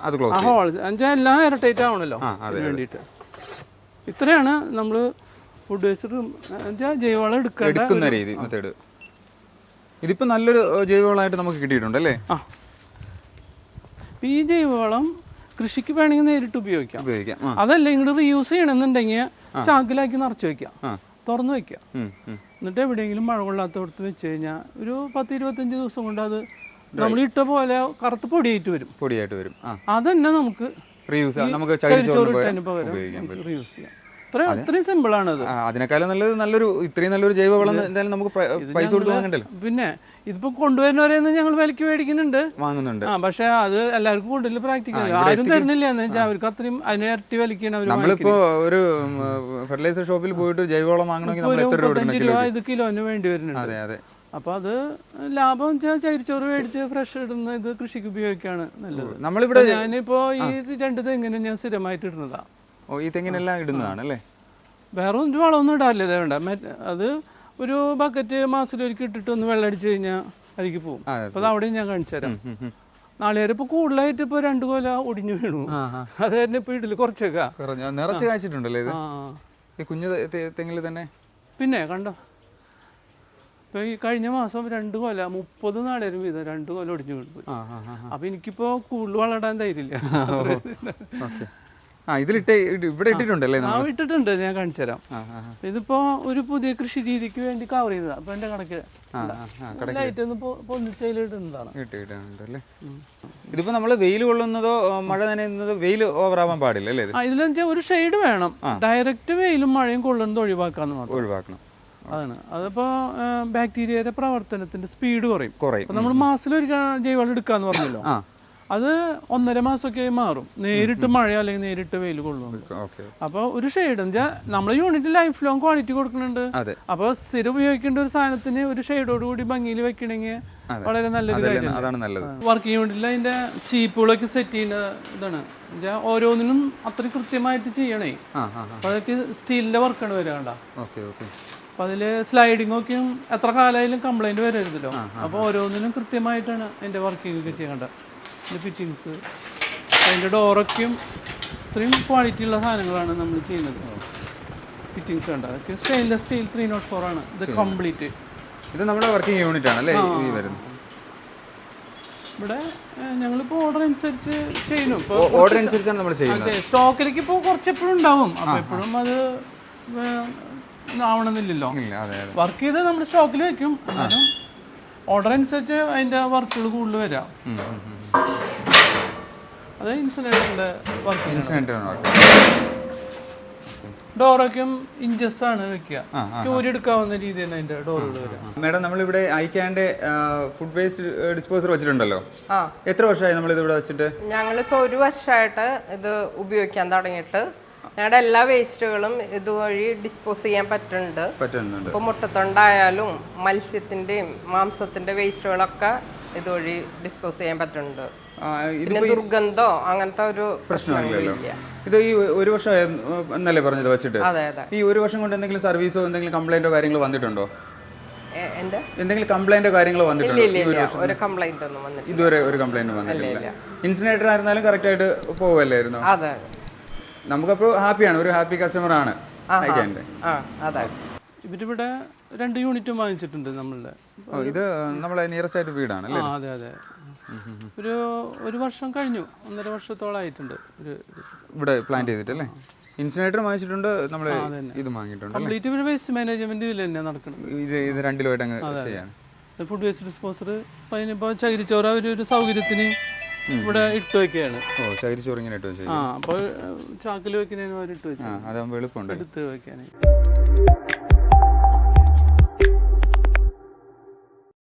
ആ ഹോൾ എല്ലാം എയർടൈറ്റ് ആവണല്ലോ അതിന് വേണ്ടിയിട്ട്. ഇത്രയാണ് നമ്മൾ ഫുഡ് വേസ്റ്റ് ജൈവവളം എടുക്കുന്ന രീതി മെത്തേഡ്. ഇതിപ്പോ നല്ലൊരു ജൈവവളമായിട്ട് നമുക്ക് കിട്ടിയിട്ടുണ്ട് അല്ലേ? ഈ ജൈവവളം കൃഷിക്ക് വേണമെങ്കിൽ നേരിട്ട് ഉപയോഗിക്കാം. അതല്ല ഇങ്ങോട്ട് റീയൂസ് ചെയ്യണമെന്നുണ്ടെങ്കിൽ ചാക്കിലാക്കി നിറച്ച് വെക്കാം, തുറന്നു വെക്കാം. എന്നിട്ട് എവിടെയെങ്കിലും മഴ കൊള്ളാത്തടത്ത് വെച്ച് കഴിഞ്ഞാൽ ഒരു 10-25 ദിവസം കൊണ്ട് അത് നമ്മൾ ഇട്ട പോലെ കറുത്ത് പൊടിയായിട്ട് വരും. അതന്നെ നമുക്ക് ചകിരിച്ചോറ് ഇട്ടതിന് പകരം റീയൂസ് ചെയ്യാം. അത്രയും സിമ്പിൾ ആണ്. അതിനേക്കാളും നല്ലത് ഇത്രയും നല്ലൊരു ജൈവവളം എന്തായാലും നമുക്ക് പൈസ കൊടുത്ത് വാങ്ങണ്ടല്ലോ. പിന്നെ ഇതിപ്പോ കൊണ്ടുവരുന്നവരെന്ന് ഞങ്ങൾ വിലക്ക് മേടിക്കുന്നുണ്ട്, വാങ്ങുന്നുണ്ട്. പക്ഷെ അത് എല്ലാവർക്കും കൂടുതൽ പ്രാക്ടിക്കൽ ആരും തരുന്നില്ല എന്ന് വെച്ചാൽ അവർക്ക് അത്രയും അതിനെ ഇരട്ടി വിലക്കാണ്. നമ്മളിപ്പോ ഒരു ഫെർട്ടിലൈസർ ഷോപ്പിൽ പോയിട്ട് ജൈവവളം വാങ്ങണമെങ്കിൽ 35 രൂപ ഇത് കിലോന് വേണ്ടി വരുന്നുണ്ട്. അപ്പൊ അത് ലാഭം വെച്ചാൽ ചകിരിച്ചോറ് മേടിച്ച് ഫ്രഷ് ഇടുന്ന ഇത് കൃഷിക്ക് ഉപയോഗിക്കാണ് നല്ലത്. നമ്മളിവിടെ ഞാനിപ്പോ ഈ 2 തെങ്ങിന് ഞാൻ സ്ഥിരമായിട്ട് ഇടുന്നതാ. ഈ തെങ്ങിനെല്ലാം ഇടുന്നതാണ് അല്ലേ? വേറെ ഒരു വളമൊന്നും ഇടാറില്ല. ഇതേ വേണ്ട, അത് ഒരു ബക്കറ്റ് മാസത്തിലൊരിക്കൽ ഇട്ടിട്ട് ഒന്ന് വെള്ളം അടിച്ചു കഴിഞ്ഞാൽ അതിലേക്ക് പോകും. അപ്പൊ അത് അവിടെയും ഞാൻ കാണിച്ചു തരാം. നാളെ ഇപ്പൊ കൂടുതലായിട്ട് ഇപ്പൊ 2 കൊല ഒടിഞ്ഞു വീണു. അത് തന്നെ ഇപ്പൊ ഇടല് കുറച്ചൊക്കെ നിറച്ച് കാഴ്ചിട്ടുണ്ടല്ലേ ഇത് ഈ കുഞ്ഞു തെങ്ങിൽ തന്നെ? പിന്നെ കണ്ടോ, ഇപ്പൊ ഈ കഴിഞ്ഞ മാസം 2 കൊല 30 നാളേരും വീതം 2 കൊല ഒടിഞ്ഞു വീണു. അപ്പൊ എനിക്കിപ്പോ കൂടുതൽ വളരാൻ ധൈര്യമില്ല. ഇവിടെ ഇട്ടിട്ടുണ്ടല്ലേ? ഇട്ടിട്ടുണ്ട്, ഞാൻ കാണിച്ചു തരാം. ഇതിപ്പോ ഒരു പുതിയ കൃഷി രീതിക്ക് വേണ്ടി കവർ ചെയ്തതാ. അപ്പൊ എന്റെ കണക്ക് ലൈറ്റ് ഒന്ന് പൊന്നിച്ചതിലിടുന്നതാണ്. ഇതിപ്പോ നമ്മള് വെയിൽ കൊള്ളുന്നതോ മഴ നനയുന്നതോ വെയിൽ ഓവറാവാൻ പാടില്ല അല്ലേ? ഇതിലെന്താ ഒരു ഷെയ്ഡ് വേണം. ഡയറക്റ്റ് വെയിലും മഴയും കൊള്ളുന്നത് ഒഴിവാക്കണം. അതാണ്. അതിപ്പോ ബാക്ടീരിയയുടെ പ്രവർത്തനത്തിന്റെ സ്പീഡ് കുറയും. നമ്മൾ മാസത്തിലൊരു ജൈവവളം എടുക്കാന്ന് പറഞ്ഞല്ലോ, അത് 1.5 മാസമൊക്കെ മാറും. നേരിട്ട് മഴ അല്ലെങ്കിൽ നേരിട്ട് വെയിൽ കൊള്ളുന്നുണ്ട്. അപ്പോൾ ഒരു ഷെയ്ഡ് നമ്മൾ യൂണിറ്റ് ലൈഫ് ലോങ് ക്വാളിറ്റി കൊടുക്കുന്നുണ്ട്. അപ്പോൾ സ്ഥിരം ഉപയോഗിക്കേണ്ട ഒരു സാധനത്തിന് ഒരു ഷെയ്ഡോട് കൂടി ഭംഗിയിൽ വെക്കണമെങ്കിൽ വളരെ നല്ലൊരു കാര്യമാണ്. വർക്കിംഗ് യൂണിറ്റിൽ അതിന്റെ ചീപ്പുകളൊക്കെ സെറ്റ് ചെയ്യുന്ന ഇതാണ്. ഓരോന്നിനും അത്ര കൃത്യമായിട്ട് ചെയ്യണേ. അപ്പൊ അതൊക്കെ സ്റ്റീലിന്റെ വർക്കാണ് വരാണ്ട. അപ്പൊ അതില് സ്ലൈഡിങ്ങൊക്കെയും എത്ര കാലമായാലും കംപ്ലൈന്റ് വരരുതല്ലോ. അപ്പൊ ഓരോന്നിനും കൃത്യമായിട്ടാണ് അതിന്റെ വർക്കിംഗ് ഒക്കെ ചെയ്യേണ്ടത്. ഫിറ്റിങ്സ്, അതിൻ്റെ ഡോറൊക്കെയും ഇത്രയും ക്വാളിറ്റി ഉള്ള സാധനങ്ങളാണ് നമ്മൾ ചെയ്യുന്നത്. ഫിറ്റിങ്സ് വേണ്ട, അതൊക്കെ സ്റ്റെയിൻലെസ് സ്റ്റീൽ 304 ആണ് ഇത് കംപ്ലീറ്റ്. ഇത് നമ്മുടെ വർക്കിംഗ് യൂണിറ്റ് ആണല്ലേ? ഇവിടെ ഞങ്ങളിപ്പോൾ ഓർഡർ അനുസരിച്ച് ചെയ്യുന്നു. ഓർഡർ അനുസരിച്ചാണ് നമ്മൾ ചെയ്യുന്നത്. സ്റ്റോക്കിലേക്ക് ഇപ്പോൾ കുറച്ച് എപ്പോഴും ഉണ്ടാവും. അപ്പോൾ എപ്പോഴും അത് ആവണമെന്നില്ലല്ലോ. വർക്ക് ചെയ്ത് നമ്മൾ സ്റ്റോക്കിൽ വെക്കും. എന്നാലും ഓർഡർ അനുസരിച്ച് അതിൻ്റെ വർക്കുകൾ കൂടുതൽ വരാം. അത് ഇൻസുലേറ്ററിന്റെ ഡോറൊക്കെ ഇഞ്ചസ് ആണ് വെക്കുക. എടുക്കാവുന്ന രീതിയാണ് അതിന്റെ ഡോറുകൾ വരിക. മാഡം, നമ്മളിവിടെ ഐക്കാന്റെ ഫുഡ് വേസ്റ്റ് ഡിസ്പോസർ വെച്ചിട്ടുണ്ടല്ലോ, എത്ര വർഷമായി നമ്മൾ ഇത് ഇവിടെ വെച്ചിട്ട്? ഞങ്ങളിപ്പോ 1 വർഷമായിട്ട് ഇത് ഉപയോഗിക്കാൻ തുടങ്ങിയിട്ട് ഞങ്ങളുടെ എല്ലാ വേസ്റ്റുകളും ഇതുവഴി ഡിസ്പോസ് ചെയ്യാൻ പറ്റുന്നുണ്ട്. ഇപ്പൊ മുട്ടത്തൊണ്ടായാലും മത്സ്യത്തിന്റെയും മാംസത്തിന്റെ വേസ്റ്റുകളൊക്കെ ഇതുവഴി ഡിസ്പോസ് ചെയ്യാൻ പറ്റുന്നുണ്ട്. പിന്നെ ദുർഗന്ധോ അങ്ങനത്തെ ഒരു പ്രശ്നമില്ല. ഇത് ഈ 1 വർഷം എന്നല്ലേ പറഞ്ഞത് വെച്ചിട്ട്? ഈ 1 വർഷം കൊണ്ട് എന്തെങ്കിലും സർവീസോ എന്തെങ്കിലും കംപ്ലൈന്റോ കാര്യങ്ങളോ വന്നിട്ടുണ്ടോ? എന്തെങ്കിലും കംപ്ലൈന്റോ കാര്യങ്ങളോ വന്നിട്ടുണ്ടോ? ഇതുവരെ ഒരു കംപ്ലൈന്റ് വന്നിട്ടില്ല. ഇൻസിനേറ്റർ ആയിരുന്നാലും കറക്റ്റ് ആയിട്ട് പോവല്ലായിരുന്നു? നമുക്കപ്പോൾ ഹാപ്പിയാണ്, ഒരു ഹാപ്പി കസ്റ്റമർ ആണ്. ഇവരിവിടെ 2 യൂണിറ്റും വാങ്ങിച്ചിട്ടുണ്ട് നമ്മളുടെ. ഇത് നമ്മളെ നിയറസ്റ്റ് ആയിട്ട് വീടാണ് അല്ലേ? അതെ അതെ. ഒരു വർഷം കഴിഞ്ഞു, 1.5 വർഷത്തോളായിട്ടുണ്ട് ഇവിടെ പ്ലാന്റ് ചെയ്തിട്ടല്ലേ. ഇൻസിനേറ്റർ വാങ്ങിച്ചിട്ടുണ്ട്, നമ്മൾ ഇത് വാങ്ങിയിട്ടുണ്ട്. കംപ്ലീറ്റ് വേസ്റ്റ് മാനേജ്മെന്റ് ഇതിൽ തന്നെ നടക്കണം. ഇത് രണ്ടിലുമായിട്ട് അങ്ങ് ചെയ്യാണ്. ഫുഡ് വേസ്റ്റ് ഡിസ്പോസർ ഇപ്പോൾ ചകിരിച്ചോറ് ഒരു സൗകര്യത്തിന് ഇവിടെ ഇട്ട് വെക്കുകയാണ്. ചകിരിച്ചോറ് ഇങ്ങനെ ഇട്ട് വെച്ചാൽ അപ്പോൾ ചാക്കിൽ വെക്കുന്നതിന് ഇട്ട് വെച്ചാൽ അതാകുമ്പോൾ എളുപ്പമുണ്ട് എടുത്ത് വെക്കാനായി.